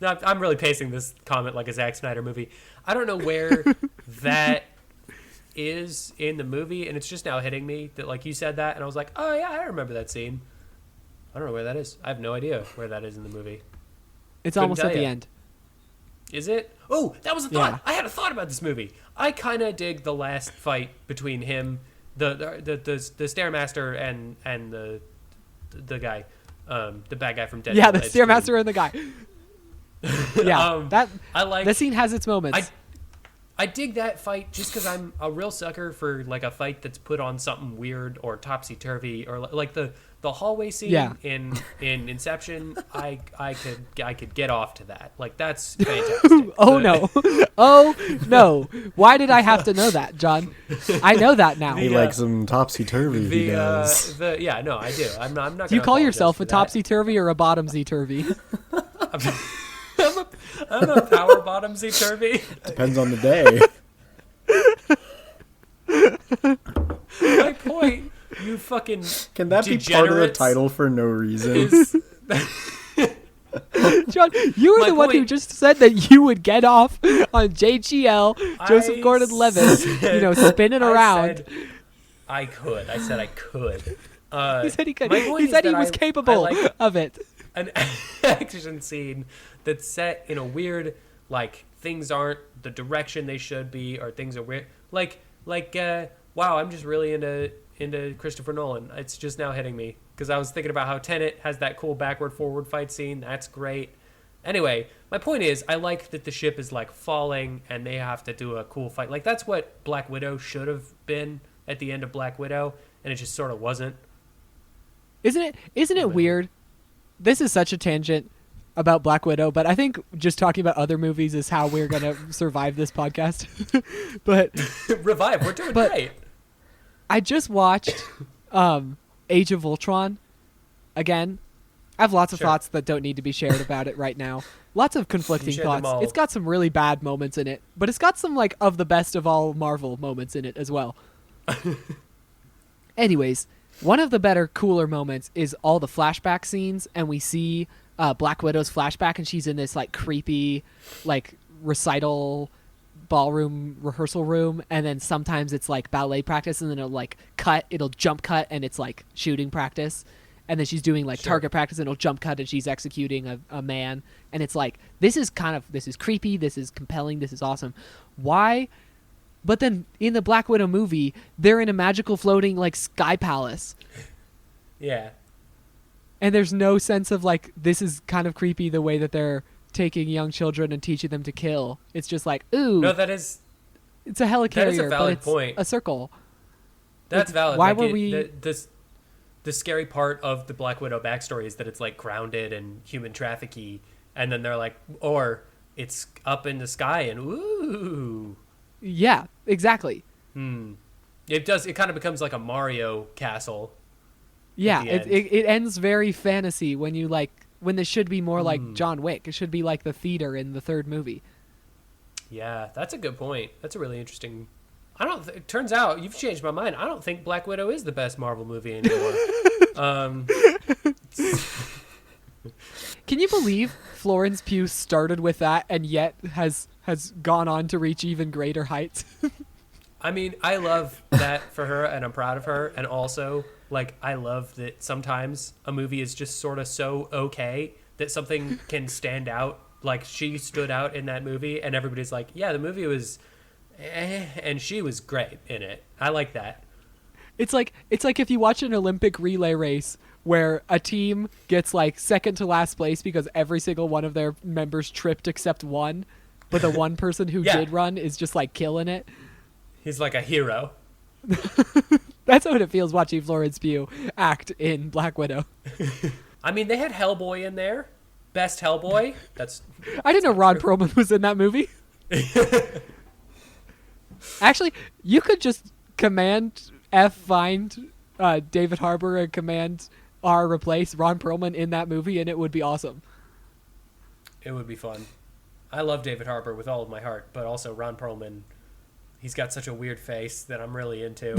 Speaker 4: No, I'm really pacing this comment like a Zack Snyder movie. I don't know where that is in the movie, and it's just now hitting me that like you said that, and I was like, oh yeah, I remember that scene. I don't know where that is. I have no idea where that is in the movie.
Speaker 3: It's
Speaker 4: Couldn't
Speaker 3: almost
Speaker 4: tell
Speaker 3: at the
Speaker 4: ya.
Speaker 3: end.
Speaker 4: Is it? Oh, that was a thought.
Speaker 3: Yeah.
Speaker 4: I had a thought about this movie. I kind of dig the last fight between him, the Stair-Master and the guy, the bad guy from Deadpool.
Speaker 3: Yeah, the Stair-Master and the guy. Yeah, that scene has its moments.
Speaker 4: I dig that fight just because I'm a real sucker for like a fight that's put on something weird or topsy-turvy or like the hallway scene in Inception. I could get off to that. Like that's fantastic.
Speaker 3: Oh no! Why did I have to know that, John? I know that now.
Speaker 2: He likes some topsy-turvy, he does.
Speaker 4: Yeah, no, I do. I'm not
Speaker 3: Do you
Speaker 4: gonna
Speaker 3: call
Speaker 4: apologize
Speaker 3: yourself
Speaker 4: for
Speaker 3: a
Speaker 4: that.
Speaker 3: topsy-turvy or a bottomsy-turvy?
Speaker 4: I'm a power bottomsy-turvy.
Speaker 2: Depends on the day.
Speaker 4: My point, you fucking
Speaker 2: Can that be part of the
Speaker 4: degenerates,
Speaker 2: title for no reason?
Speaker 4: is
Speaker 3: John, you were
Speaker 4: My
Speaker 3: the one who
Speaker 4: point-
Speaker 3: just said that you would get off on JGL, Joseph Gordon-Levitt, spinning around.
Speaker 4: I said I could.
Speaker 3: He said he could.
Speaker 4: My point
Speaker 3: He
Speaker 4: is
Speaker 3: said he
Speaker 4: that
Speaker 3: was
Speaker 4: I
Speaker 3: capable
Speaker 4: like
Speaker 3: of it.
Speaker 4: an action scene that's set in a weird, like things aren't the direction they should be, or things are weird. Wow, I'm just really into Christopher Nolan. It's just now hitting me because I was thinking about how Tenet has that cool backward-forward fight scene. That's great. Anyway, my point is, I like that the ship is like falling and they have to do a cool fight. Like that's what Black Widow should have been at the end of Black Widow, and it just sort of wasn't.
Speaker 3: Isn't it weird? This is such a tangent about Black Widow, but I think just talking about other movies is how we're going to survive this podcast. But
Speaker 4: Revive, we're doing great.
Speaker 3: I just watched Age of Ultron again. I have lots of thoughts that don't need to be shared about it right now. Lots of conflicting
Speaker 4: shared them
Speaker 3: thoughts.
Speaker 4: all.
Speaker 3: It's got some really bad moments in it, but it's got some like of the best of all Marvel moments in it as well. Anyways, one of the better, cooler moments is all the flashback scenes, and we see Black Widow's flashback, and she's in this like creepy, like recital ballroom rehearsal room, and then sometimes it's like ballet practice, and then it'll jump cut, and it's like shooting practice, and then she's doing like target practice, and it'll jump cut, and she's executing a man, and it's like this is creepy, this is compelling, this is awesome. Why? But then in the Black Widow movie, they're in a magical floating like sky palace.
Speaker 4: Yeah.
Speaker 3: And there's no sense of like this is kind of creepy the way that they're taking young children and teaching them to kill. It's just like, ooh.
Speaker 4: No, that is
Speaker 3: it's a helicarrier,
Speaker 4: valid
Speaker 3: but it's
Speaker 4: point.
Speaker 3: a circle.
Speaker 4: That's valid.
Speaker 3: Why
Speaker 4: Like,
Speaker 3: were we
Speaker 4: the scary part of the Black Widow backstory is that it's like grounded and human trafficky, and then they're like, or it's up in the sky and ooh.
Speaker 3: Yeah, exactly.
Speaker 4: It does. It kind of becomes like a Mario castle.
Speaker 3: Yeah,
Speaker 4: the end.
Speaker 3: it ends very fantasy when this should be more like John Wick. It should be like the theater in the third movie.
Speaker 4: Yeah, that's a good point. That's a really interesting. It turns out you've changed my mind. I don't think Black Widow is the best Marvel movie anymore.
Speaker 3: Can you believe Florence Pugh started with that and yet has gone on to reach even greater heights?
Speaker 4: I mean, I love that for her, and I'm proud of her. And also, like, I love that sometimes a movie is just sort of so okay that something can stand out. Like, she stood out in that movie, and everybody's like, yeah, the movie was and she was great in it. I like that.
Speaker 3: It's like if you watch an Olympic relay race where a team gets like second to last place because every single one of their members tripped except one, but the one person who did run is just like killing it.
Speaker 4: He's like a hero.
Speaker 3: That's what it feels watching Florence Pugh act in Black Widow.
Speaker 4: I mean, they had Hellboy in there. Best Hellboy.
Speaker 3: I didn't know Ron Perlman was in that movie. Actually, you could just Command F find David Harbour and Command R replace Ron Perlman in that movie, and it would be awesome.
Speaker 4: It would be fun. I love David Harbour with all of my heart, but also Ron Perlman. He's got such a weird face that I'm really into.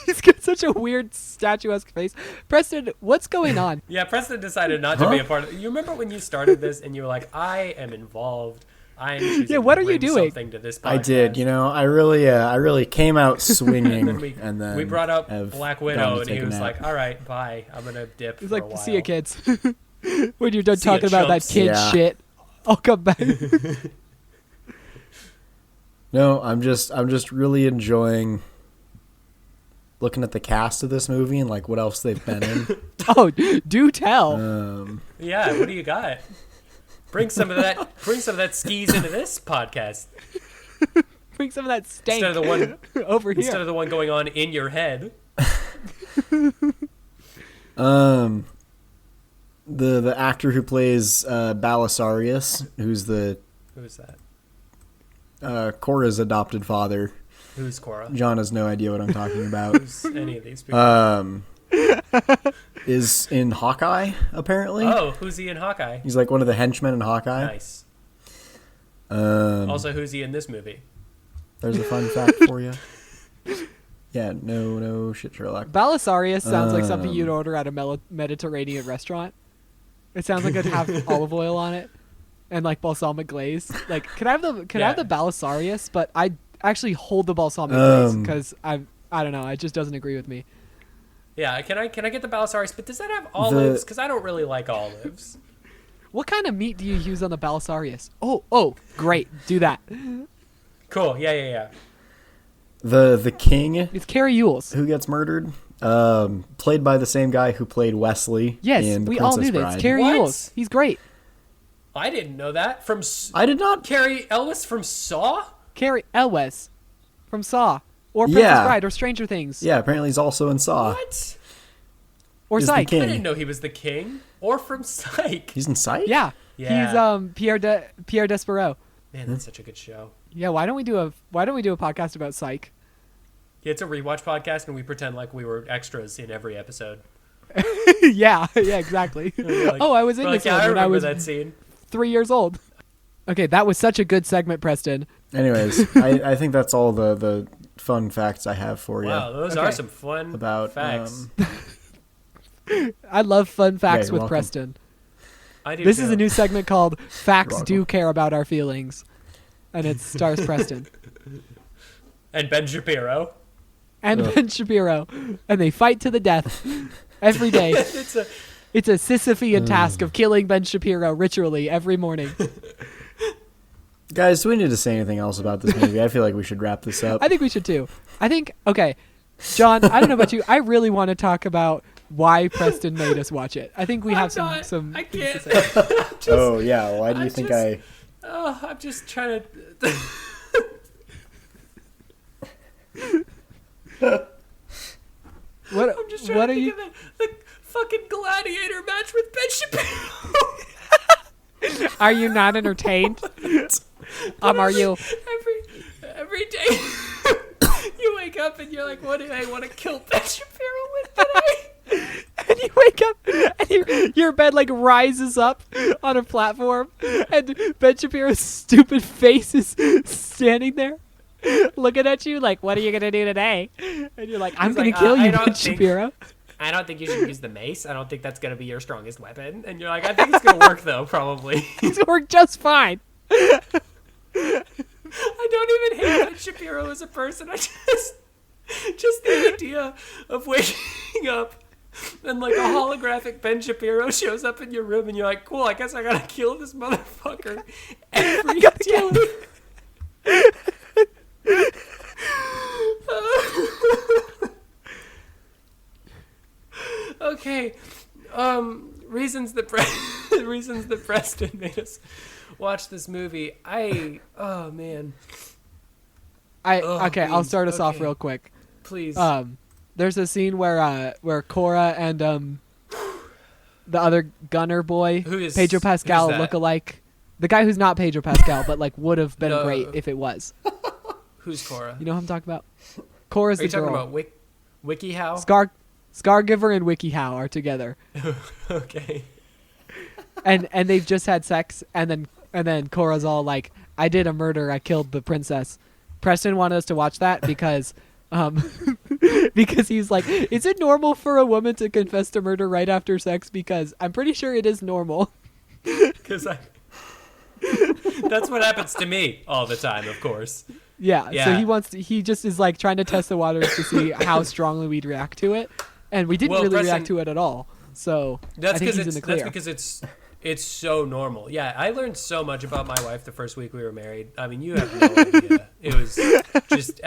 Speaker 3: He's got such a weird statuesque face. Preston, what's going on?
Speaker 4: Yeah, Preston decided not to be a part of it. You remember when you started this and you were like, I am involved. I am choosing
Speaker 3: what
Speaker 4: to
Speaker 3: are you
Speaker 4: bring
Speaker 3: doing?
Speaker 4: something to this podcast.
Speaker 2: I did. I really came out swinging, and then
Speaker 4: we brought up
Speaker 2: have
Speaker 4: Black
Speaker 2: gone
Speaker 4: Widow,
Speaker 2: to
Speaker 4: and
Speaker 2: take
Speaker 4: he
Speaker 2: a
Speaker 4: was
Speaker 2: nap.
Speaker 4: like, all right, bye. I'm going to dip
Speaker 3: He's
Speaker 4: for a
Speaker 3: like,
Speaker 4: while.
Speaker 3: see ya, kids. When you're done
Speaker 4: See ya,
Speaker 3: talking about that
Speaker 4: chumps.
Speaker 3: kid
Speaker 2: Yeah.
Speaker 3: shit, I'll come back.
Speaker 2: No, I'm just really enjoying looking at the cast of this movie and like what else they've been in.
Speaker 3: Oh, do tell.
Speaker 4: Yeah, what do you got? Bring some of that skis into this podcast.
Speaker 3: Bring some of that stank
Speaker 4: Instead of the one
Speaker 3: over here.
Speaker 4: Instead of the one going on in your head.
Speaker 2: The actor who plays Belisarius, who's the
Speaker 4: Who's that?
Speaker 2: Korra's adopted father.
Speaker 4: Who's Korra?
Speaker 2: John has no idea what I'm talking about.
Speaker 4: Who's any of these people?
Speaker 2: Is in Hawkeye, apparently.
Speaker 4: Oh, who's he in Hawkeye?
Speaker 2: He's like one of the henchmen in Hawkeye.
Speaker 4: Nice.
Speaker 2: Um,
Speaker 4: Also, who's he in this movie?
Speaker 2: there's a fun fact for you. Yeah, no shit, Sherlock.
Speaker 3: Belisarius sounds like something you'd order at a Mediterranean restaurant. It sounds like it'd have olive oil on it and like balsamic glaze. Like, can I have the Belisarius? But I actually hold the balsamic glaze because I don't know. It just doesn't agree with me.
Speaker 4: Yeah, can I get the Belisarius? But does that have olives? Because I don't really like olives.
Speaker 3: What kind of meat do you use on the Belisarius? Oh, great. Do that.
Speaker 4: Cool. Yeah.
Speaker 2: The king
Speaker 3: It's Carrie Ewells.
Speaker 2: who gets murdered, played by the same guy who played Wesley.
Speaker 3: Yes,
Speaker 2: in The
Speaker 3: we all
Speaker 2: Princess
Speaker 3: knew that.
Speaker 2: Bride.
Speaker 3: It's Carrie
Speaker 4: What?
Speaker 3: Ewells. He's great.
Speaker 4: I didn't know that. From
Speaker 2: I did not.
Speaker 4: Carrie Elwes from Saw?
Speaker 3: Carrie Elwes from Saw or Princess
Speaker 2: Yeah.
Speaker 3: Bride or Stranger Things
Speaker 2: Yeah, apparently he's also in Saw.
Speaker 4: What?
Speaker 3: or
Speaker 2: He's the
Speaker 3: Psych.
Speaker 2: king.
Speaker 4: I didn't know he was the king. Or from Psych.
Speaker 2: He's in Sight.
Speaker 3: Yeah.
Speaker 4: Yeah.
Speaker 3: He's Pierre Despereaux.
Speaker 4: Man, that's such a good show.
Speaker 3: Yeah, why don't we do a podcast about Psych?
Speaker 4: Yeah, it's a rewatch podcast, and we pretend like we were extras in every episode.
Speaker 3: yeah, exactly.
Speaker 4: We're like-
Speaker 3: I was in
Speaker 4: we're
Speaker 3: this
Speaker 4: like, yeah,
Speaker 3: one when I
Speaker 4: remember
Speaker 3: was
Speaker 4: that scene.
Speaker 3: 3 years old. Okay, that was such a good segment, Preston.
Speaker 2: Anyways, I think that's all the fun facts I have for you.
Speaker 4: Wow, those
Speaker 3: Okay.
Speaker 4: are some fun
Speaker 2: About
Speaker 4: facts.
Speaker 3: I love fun facts
Speaker 2: you're
Speaker 3: with
Speaker 2: welcome.
Speaker 3: Preston.
Speaker 4: I do
Speaker 3: This
Speaker 4: too.
Speaker 3: is a new segment called Facts
Speaker 2: You're
Speaker 3: Do
Speaker 2: welcome.
Speaker 3: Care About Our Feelings. And it stars Preston.
Speaker 4: And Ben Shapiro.
Speaker 3: And
Speaker 2: Ugh.
Speaker 3: Ben Shapiro. And they fight to the death every day.
Speaker 4: It's a
Speaker 3: It's a Sisyphean task of killing Ben Shapiro ritually every morning.
Speaker 2: Guys, do we need to say anything else about this movie? I feel like we should wrap this up.
Speaker 3: I think we should too. Okay, John, I don't know about you. I really want to talk about why Preston made us watch it. I think we have some
Speaker 4: I
Speaker 3: things to
Speaker 4: can't.
Speaker 3: say.
Speaker 2: Oh yeah, why do you
Speaker 4: I
Speaker 2: think
Speaker 4: just- I'm just trying to.
Speaker 3: What
Speaker 4: I'm just trying
Speaker 3: what
Speaker 4: to
Speaker 3: are
Speaker 4: think
Speaker 3: you
Speaker 4: of the fucking gladiator match with Ben Shapiro.
Speaker 3: Are you not entertained? Are you
Speaker 4: every day you wake up and you're like, what do I want to kill Ben Shapiro with today?
Speaker 3: and you wake up and your bed like rises up on a platform and Ben Shapiro's stupid face is standing there looking at you like, what are you gonna do today? And you're like, I'm
Speaker 4: He's
Speaker 3: gonna
Speaker 4: like,
Speaker 3: kill
Speaker 4: I
Speaker 3: you,
Speaker 4: don't
Speaker 3: Ben
Speaker 4: think-
Speaker 3: Shapiro.
Speaker 4: I don't think you should use the mace. I don't think that's going to be your strongest weapon. And you're like, I think it's going to work, though, probably.
Speaker 3: It's worked just fine.
Speaker 4: I don't even hate Ben Shapiro as a person. I just the idea of waking up and like a holographic Ben Shapiro shows up in your room and you're like, cool, I guess I got to kill this motherfucker every
Speaker 3: gotta kill
Speaker 4: day. Okay. the reasons that Preston made us watch this movie. Oh man.
Speaker 3: I'll start us off real quick.
Speaker 4: Please.
Speaker 3: There's a scene where Cora and the other gunner boy, Pedro Pascal, look alike. The guy who's not Pedro Pascal, but like would have been great if it was.
Speaker 4: Who's Cora?
Speaker 3: You know who I'm talking about? Cora's the girl.
Speaker 4: Are you talking about WikiHow?
Speaker 3: Scargiver and WikiHow are together.
Speaker 4: Okay.
Speaker 3: And they've just had sex, and then Cora's all like, "I did a murder. I killed the princess." Preston wanted us to watch that because because he's like, "Is it normal for a woman to confess to murder right after sex?" Because I'm pretty sure it is normal.
Speaker 4: Because that's what happens to me all the time, of course.
Speaker 3: Yeah. So he just is like trying to test the waters to see how strongly we'd react to it, and we didn't really react to it at all. So I think he's in the clear.
Speaker 4: That's because it's so normal. Yeah, I learned so much about my wife the first week we were married. I mean, you have no idea. It was just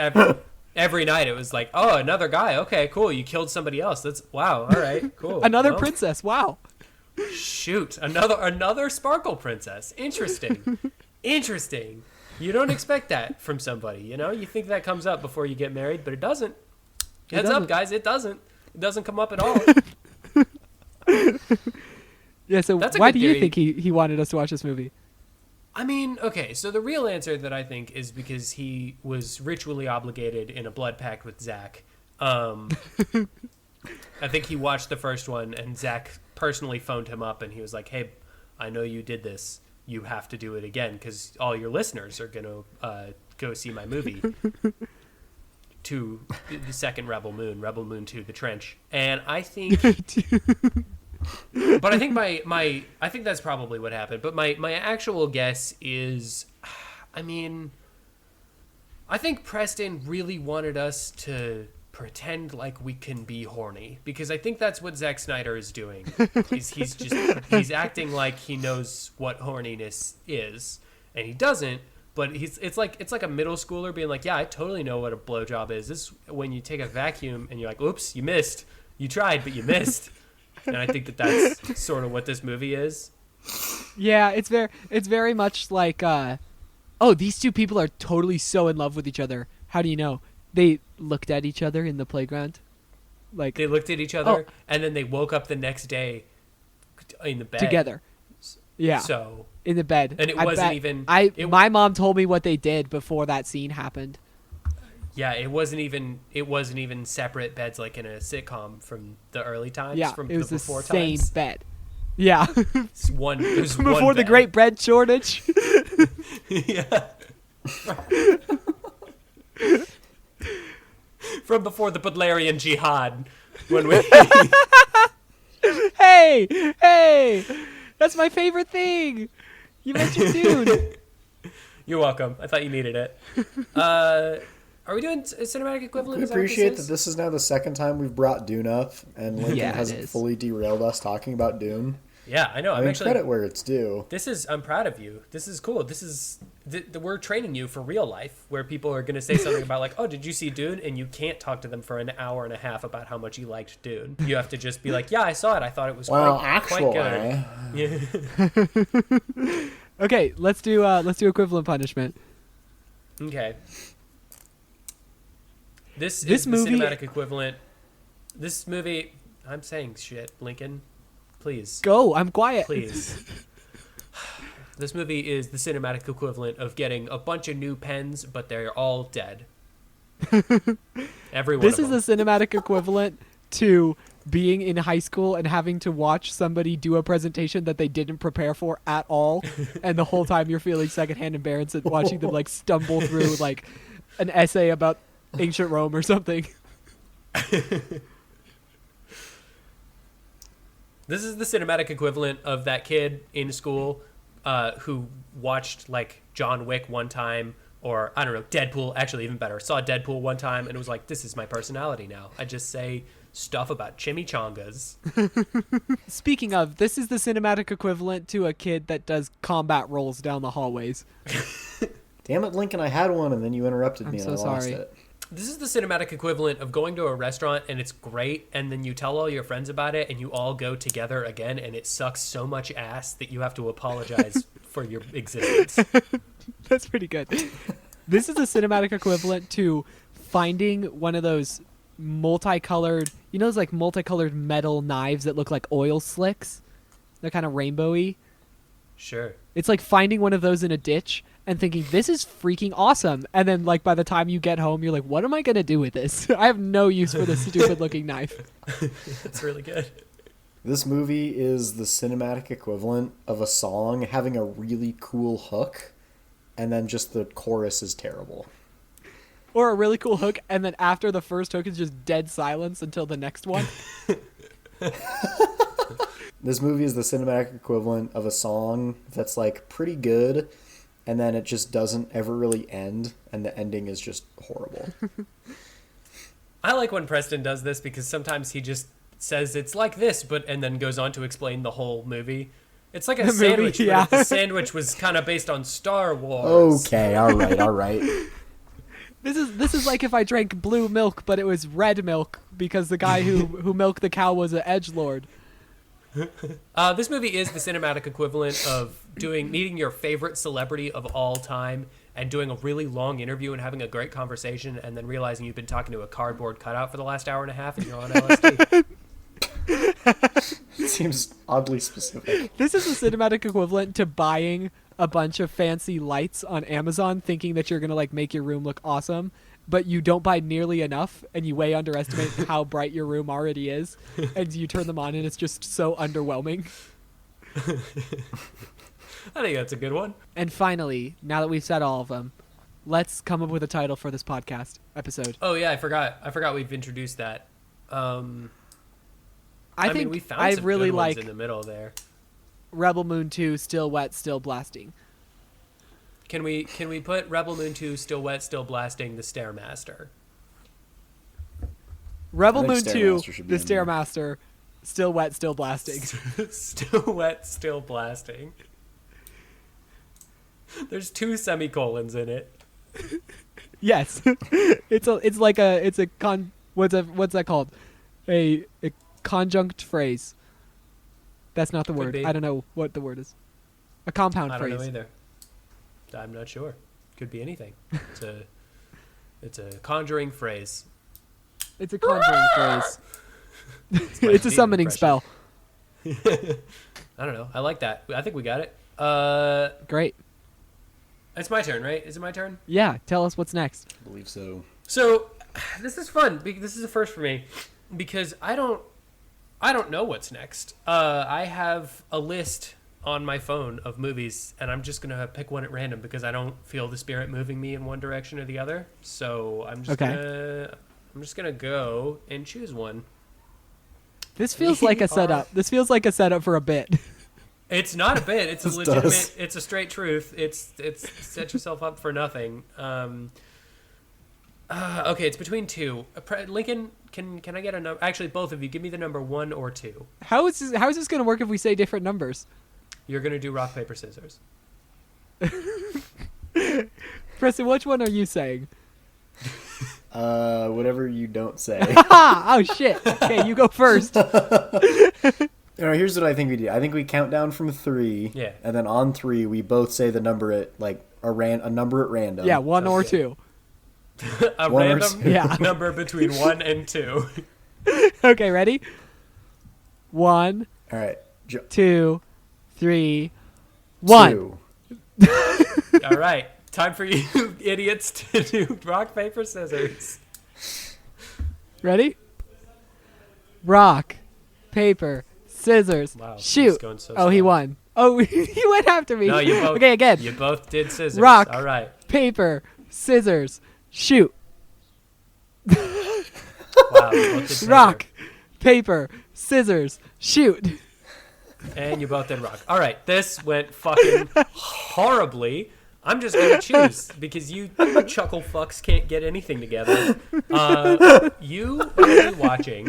Speaker 4: every night it was like, oh, another guy. Okay, cool. You killed somebody else. That's wow. All right, cool.
Speaker 3: Another princess. Wow.
Speaker 4: Shoot, another sparkle princess. Interesting. You don't expect that from somebody, you know? You think that comes up before you get married, but it doesn't. Heads up, guys, it doesn't. It doesn't come up at all.
Speaker 3: Yeah, so why do you think he wanted us to watch this movie?
Speaker 4: I mean, okay, so the real answer that I think is because he was ritually obligated in a blood pact with Zach. I think he watched the first one, and Zach personally phoned him up, and he was like, hey, I know you did this. You have to do it again, because all your listeners are going to go see my movie. To the second Rebel Moon 2, The Trench. And I think... But I think I think that's probably what happened. But my actual guess is, I mean, I think Preston really wanted us to pretend like we can be horny, because I think that's what Zack Snyder is doing. He's acting like he knows what horniness is, and he doesn't. But it's like a middle schooler being like, yeah, I totally know what a blowjob is. This is when you take a vacuum and you're like, oops, you missed. You tried, but you missed. And I think that's sort of what this movie is.
Speaker 3: Yeah, it's very much like, these two people are totally so in love with each other. How do you know? They looked at each other in the playground. Like
Speaker 4: they looked at each other, and then they woke up the next day in the bed
Speaker 3: together. Yeah.
Speaker 4: So
Speaker 3: in the bed,
Speaker 4: and
Speaker 3: my mom told me what they did before that scene happened.
Speaker 4: Yeah, it wasn't even separate beds like in a sitcom from the early times.
Speaker 3: Yeah,
Speaker 4: from
Speaker 3: it was
Speaker 4: the before
Speaker 3: the same
Speaker 4: times.
Speaker 3: bed. Yeah,
Speaker 4: it was
Speaker 3: before
Speaker 4: one
Speaker 3: the
Speaker 4: bed.
Speaker 3: great bread shortage.
Speaker 4: Yeah. From before the Butlerian Jihad, when we.
Speaker 3: Hey, that's my favorite thing. You mentioned Dune.
Speaker 4: You're welcome. I thought you needed it. Are we doing a cinematic equivalent?
Speaker 2: I appreciate that this is now the second time we've brought Dune up, and Lincoln hasn't fully derailed us talking about Dune.
Speaker 4: Yeah, I know.
Speaker 2: I mean, credit where it's due.
Speaker 4: I'm proud of you. This is cool. We're training you for real life, where people are going to say something about like, oh, did you see Dune? And you can't talk to them for an hour and a half about how much you liked Dune. You have to just be like, yeah, I saw it. I thought it was quite good.
Speaker 3: Yeah. Okay, let's do equivalent punishment.
Speaker 4: Okay. This is movie, the cinematic equivalent. This movie, I'm saying shit, Lincoln. Please.
Speaker 3: Go, I'm quiet.
Speaker 4: Please. This movie is the cinematic equivalent of getting a bunch of new pens, but they're all dead. Every one
Speaker 3: This
Speaker 4: of them.
Speaker 3: is the cinematic equivalent to being in high school and having to watch somebody do a presentation that they didn't prepare for at all, and the whole time you're feeling secondhand embarrassed at watching them like stumble through like an essay about ancient Rome or something.
Speaker 4: This is the cinematic equivalent of that kid in school who watched like John Wick one time, or I don't know, Deadpool, actually even better. Saw Deadpool one time and it was like, this is my personality now. I just say stuff about chimichangas.
Speaker 3: Speaking of, this is the cinematic equivalent to a kid that does combat rolls down the hallways.
Speaker 2: Damn it, Lincoln, I had one and then you interrupted me and I lost
Speaker 3: sorry.
Speaker 2: it.
Speaker 4: This is the cinematic equivalent of going to a restaurant and it's great, and then you tell all your friends about it and you all go together again and it sucks so much ass that you have to apologize for your existence.
Speaker 3: That's pretty good. This is a cinematic equivalent to finding one of those multicolored, you know, those like multicolored metal knives that look like oil slicks? They're kind of rainbowy.
Speaker 4: Sure.
Speaker 3: It's like finding one of those in a ditch and thinking, this is freaking awesome. And then, like, by the time you get home, you're like, what am I going to do with this? I have no use for this stupid-looking knife.
Speaker 4: That's really good.
Speaker 2: This movie is the cinematic equivalent of a song having a really cool hook, and then just the chorus is terrible.
Speaker 3: Or a really cool hook, and then after the first hook is just dead silence until the next one.
Speaker 2: This movie is the cinematic equivalent of a song that's, like, pretty good, and then it just doesn't ever really end, and the ending is just horrible.
Speaker 4: I like when Preston does this because sometimes he just says it's like this, and then goes on to explain the whole movie. It's like a sandwich,
Speaker 3: movie, yeah.
Speaker 4: but if the sandwich was kind of based on Star Wars.
Speaker 2: Okay, all right.
Speaker 3: This is like if I drank blue milk, but it was red milk because the guy who milked the cow was an edgelord.
Speaker 4: This movie is the cinematic equivalent of meeting your favorite celebrity of all time and doing a really long interview and having a great conversation and then realizing you've been talking to a cardboard cutout for the last hour and a half and you're on LSD.
Speaker 2: Seems oddly specific.
Speaker 3: This is the cinematic equivalent to buying a bunch of fancy lights on Amazon thinking that you're going to like make your room look awesome, but you don't buy nearly enough and you way underestimate how bright your room already is, and you turn them on and it's just so underwhelming.
Speaker 4: I think that's a good one.
Speaker 3: And finally, now that we've said all of them, let's come up with a title for this podcast episode.
Speaker 4: Oh yeah, I forgot we've introduced that.
Speaker 3: I
Speaker 4: mean,
Speaker 3: think
Speaker 4: we found
Speaker 3: I
Speaker 4: some
Speaker 3: really
Speaker 4: good ones
Speaker 3: like
Speaker 4: in the middle there.
Speaker 3: Rebel Moon 2, Still Wet, Still Blasting.
Speaker 4: Can we put Rebel Moon 2, Still Wet, Still Blasting, the Stair-Master?
Speaker 3: Rebel
Speaker 2: I think
Speaker 3: Moon 2,
Speaker 2: Stair-Master should be
Speaker 3: the
Speaker 2: in there.
Speaker 3: Stair-Master, Still Wet, Still Blasting.
Speaker 4: Still Wet, Still Blasting. There's 2 semicolons in it.
Speaker 3: Yes. What's that called? A conjunct phrase. That's not the word.
Speaker 4: be.
Speaker 3: I don't know what the word is. A compound
Speaker 4: I don't
Speaker 3: phrase.
Speaker 4: know either. I'm not sure. Could be anything. It's a conjuring phrase.
Speaker 3: It's a conjuring phrase.
Speaker 4: my
Speaker 3: It's a
Speaker 4: Steve
Speaker 3: summoning
Speaker 4: impression.
Speaker 3: spell.
Speaker 4: I don't know. I like that. I think we got it.
Speaker 3: Great.
Speaker 4: It's my turn, right? Is it my turn?
Speaker 3: Yeah, tell us what's next.
Speaker 2: I believe so.
Speaker 4: So, this is fun. This is a first for me because I don't know what's next. I have a list on my phone of movies, and I'm just gonna pick one at random because I don't feel the spirit moving me in one direction or the other. So I'm just gonna go and choose one.
Speaker 3: This feels like a setup. This feels like a setup for a bit.
Speaker 4: It's not a bit. It's a
Speaker 2: This
Speaker 4: legitimate.
Speaker 2: does.
Speaker 4: It's a straight truth. It's set yourself up for nothing. Okay, it's between 2. Lincoln, can I get a number? Actually, both of you, give me the number 1 or 2.
Speaker 3: How is this going to work if we say different numbers?
Speaker 4: You're gonna do rock paper scissors.
Speaker 3: Preston, which one are you saying?
Speaker 2: Whatever you don't say.
Speaker 3: Oh shit. Okay, you go first.
Speaker 2: Here's what I think we do. I think we count down from 3.
Speaker 4: Yeah.
Speaker 2: And then on 3, we both say the number at like a number at random.
Speaker 3: Yeah, 1 or
Speaker 4: Sounds
Speaker 3: 2.
Speaker 4: A
Speaker 2: One or
Speaker 4: random
Speaker 2: two.
Speaker 3: Yeah.
Speaker 4: number between 1 and 2.
Speaker 3: Okay, ready? 1,
Speaker 2: All right.
Speaker 3: 2, 3, 1.
Speaker 2: 2.
Speaker 4: All right, time for you idiots to do rock paper scissors.
Speaker 3: Ready? Rock, paper, scissors,
Speaker 4: Wow, this is
Speaker 3: shoot.
Speaker 4: going so
Speaker 3: Oh, he
Speaker 4: slow.
Speaker 3: won. Oh, he went after me.
Speaker 4: No, you both.
Speaker 3: Okay, again.
Speaker 4: You both did scissors.
Speaker 3: Rock.
Speaker 4: All right.
Speaker 3: Paper, scissors, shoot.
Speaker 4: Wow. You both did paper.
Speaker 3: Rock, paper, scissors, shoot.
Speaker 4: And you both did rock. All right, this went fucking horribly. I'm just gonna choose because you chuckle fucks can't get anything together. You will be watching.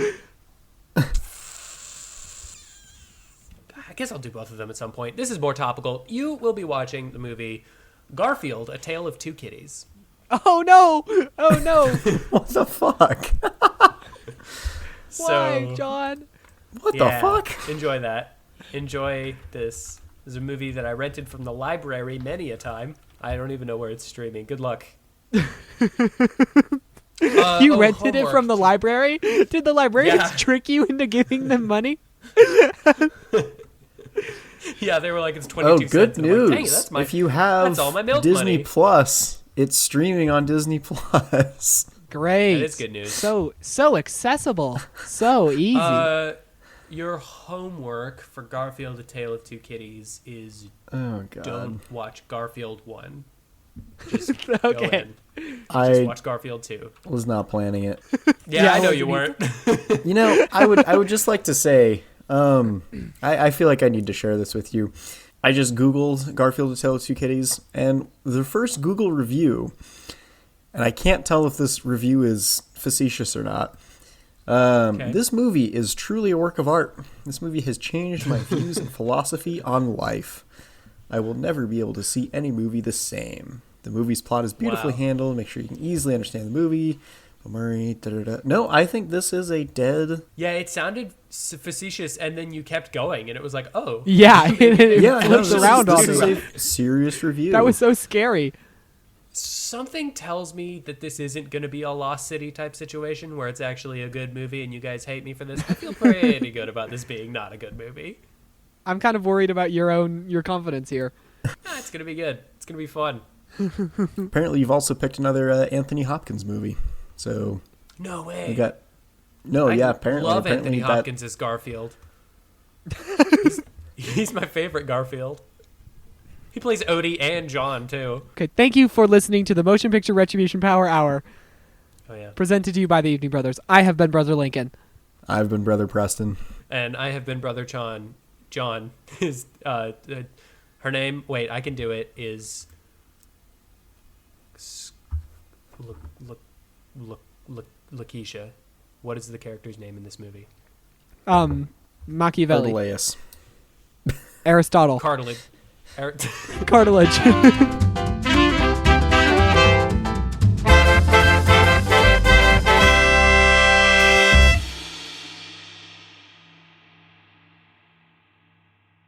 Speaker 4: I guess I'll do both of them at some point. This is more topical. You will be watching the movie Garfield: A Tale of Two Kitties.
Speaker 3: Oh no! Oh no!
Speaker 2: What the fuck?
Speaker 3: Why, John?
Speaker 2: What the fuck?
Speaker 4: Enjoy that. Enjoy this. This is a movie that I rented from the library many a time. I don't even know where it's streaming. Good luck.
Speaker 3: You rented it from the library? Did the librarians trick you into giving them money?
Speaker 4: Yeah, they were like, it's 22 cents.
Speaker 2: Oh, good
Speaker 4: news.
Speaker 2: news.
Speaker 4: Like, Dang,
Speaker 2: if you have
Speaker 4: that's all my milk
Speaker 2: Disney
Speaker 4: money.
Speaker 2: Plus, it's streaming on Disney Plus.
Speaker 3: Great.
Speaker 4: That is good news.
Speaker 3: So accessible. So easy.
Speaker 4: Your homework for Garfield: A Tale of Two Kitties is
Speaker 2: Oh, God.
Speaker 4: don't watch Garfield 1. Just
Speaker 3: Okay.
Speaker 4: go in.
Speaker 2: I
Speaker 4: Just watch Garfield 2.
Speaker 2: was not planning it.
Speaker 4: Yeah,
Speaker 3: Yeah,
Speaker 4: I know
Speaker 3: I
Speaker 4: you
Speaker 3: wasn't
Speaker 4: weren't.
Speaker 2: You know, I would just like to say, I feel like I need to share this with you. I just Googled Garfield: A Tale of Two Kitties, and the first Google review, and I can't tell if this review is facetious or not. This movie is truly a work of art. This movie has changed my views and philosophy on life. I will never be able to see any movie the same. The movie's plot is beautifully handled. Make sure you can easily understand the movie. Bill Murray, da-da-da. No, I think this is a dead...
Speaker 4: Yeah, it sounded facetious, and then you kept going, and it was like, oh.
Speaker 3: Yeah, it
Speaker 2: Yeah,
Speaker 3: flips
Speaker 2: no,
Speaker 3: around on
Speaker 2: this is
Speaker 3: me.
Speaker 2: a serious review.
Speaker 3: That was so scary.
Speaker 4: Something tells me that this isn't going to be a Lost City type situation where it's actually a good movie and you guys hate me for this. I feel pretty good about this being not a good movie.
Speaker 3: I'm kind of worried about your confidence here.
Speaker 4: It's going to be good. It's going to be fun.
Speaker 2: Apparently, you've also picked another Anthony Hopkins movie. So
Speaker 4: No way.
Speaker 2: you got... No,
Speaker 4: I
Speaker 2: yeah, apparently.
Speaker 4: love
Speaker 2: apparently
Speaker 4: Anthony
Speaker 2: that-
Speaker 4: Hopkins as Garfield. He's my favorite Garfield. He plays Odie and John, too.
Speaker 3: Okay, thank you for listening to the Motion Picture Retribution Power Hour,
Speaker 4: Oh, yeah.
Speaker 3: presented to you by the Evening Brothers. I have been Brother Lincoln.
Speaker 2: I've been Brother Preston.
Speaker 4: And I have been Brother John. John is, her name, wait, I can do it, is... Lakeisha. What is the character's name in this movie?
Speaker 3: Machiavelli.
Speaker 2: Artelus.
Speaker 3: Aristotle.
Speaker 4: Cartilage.
Speaker 3: Cartilage.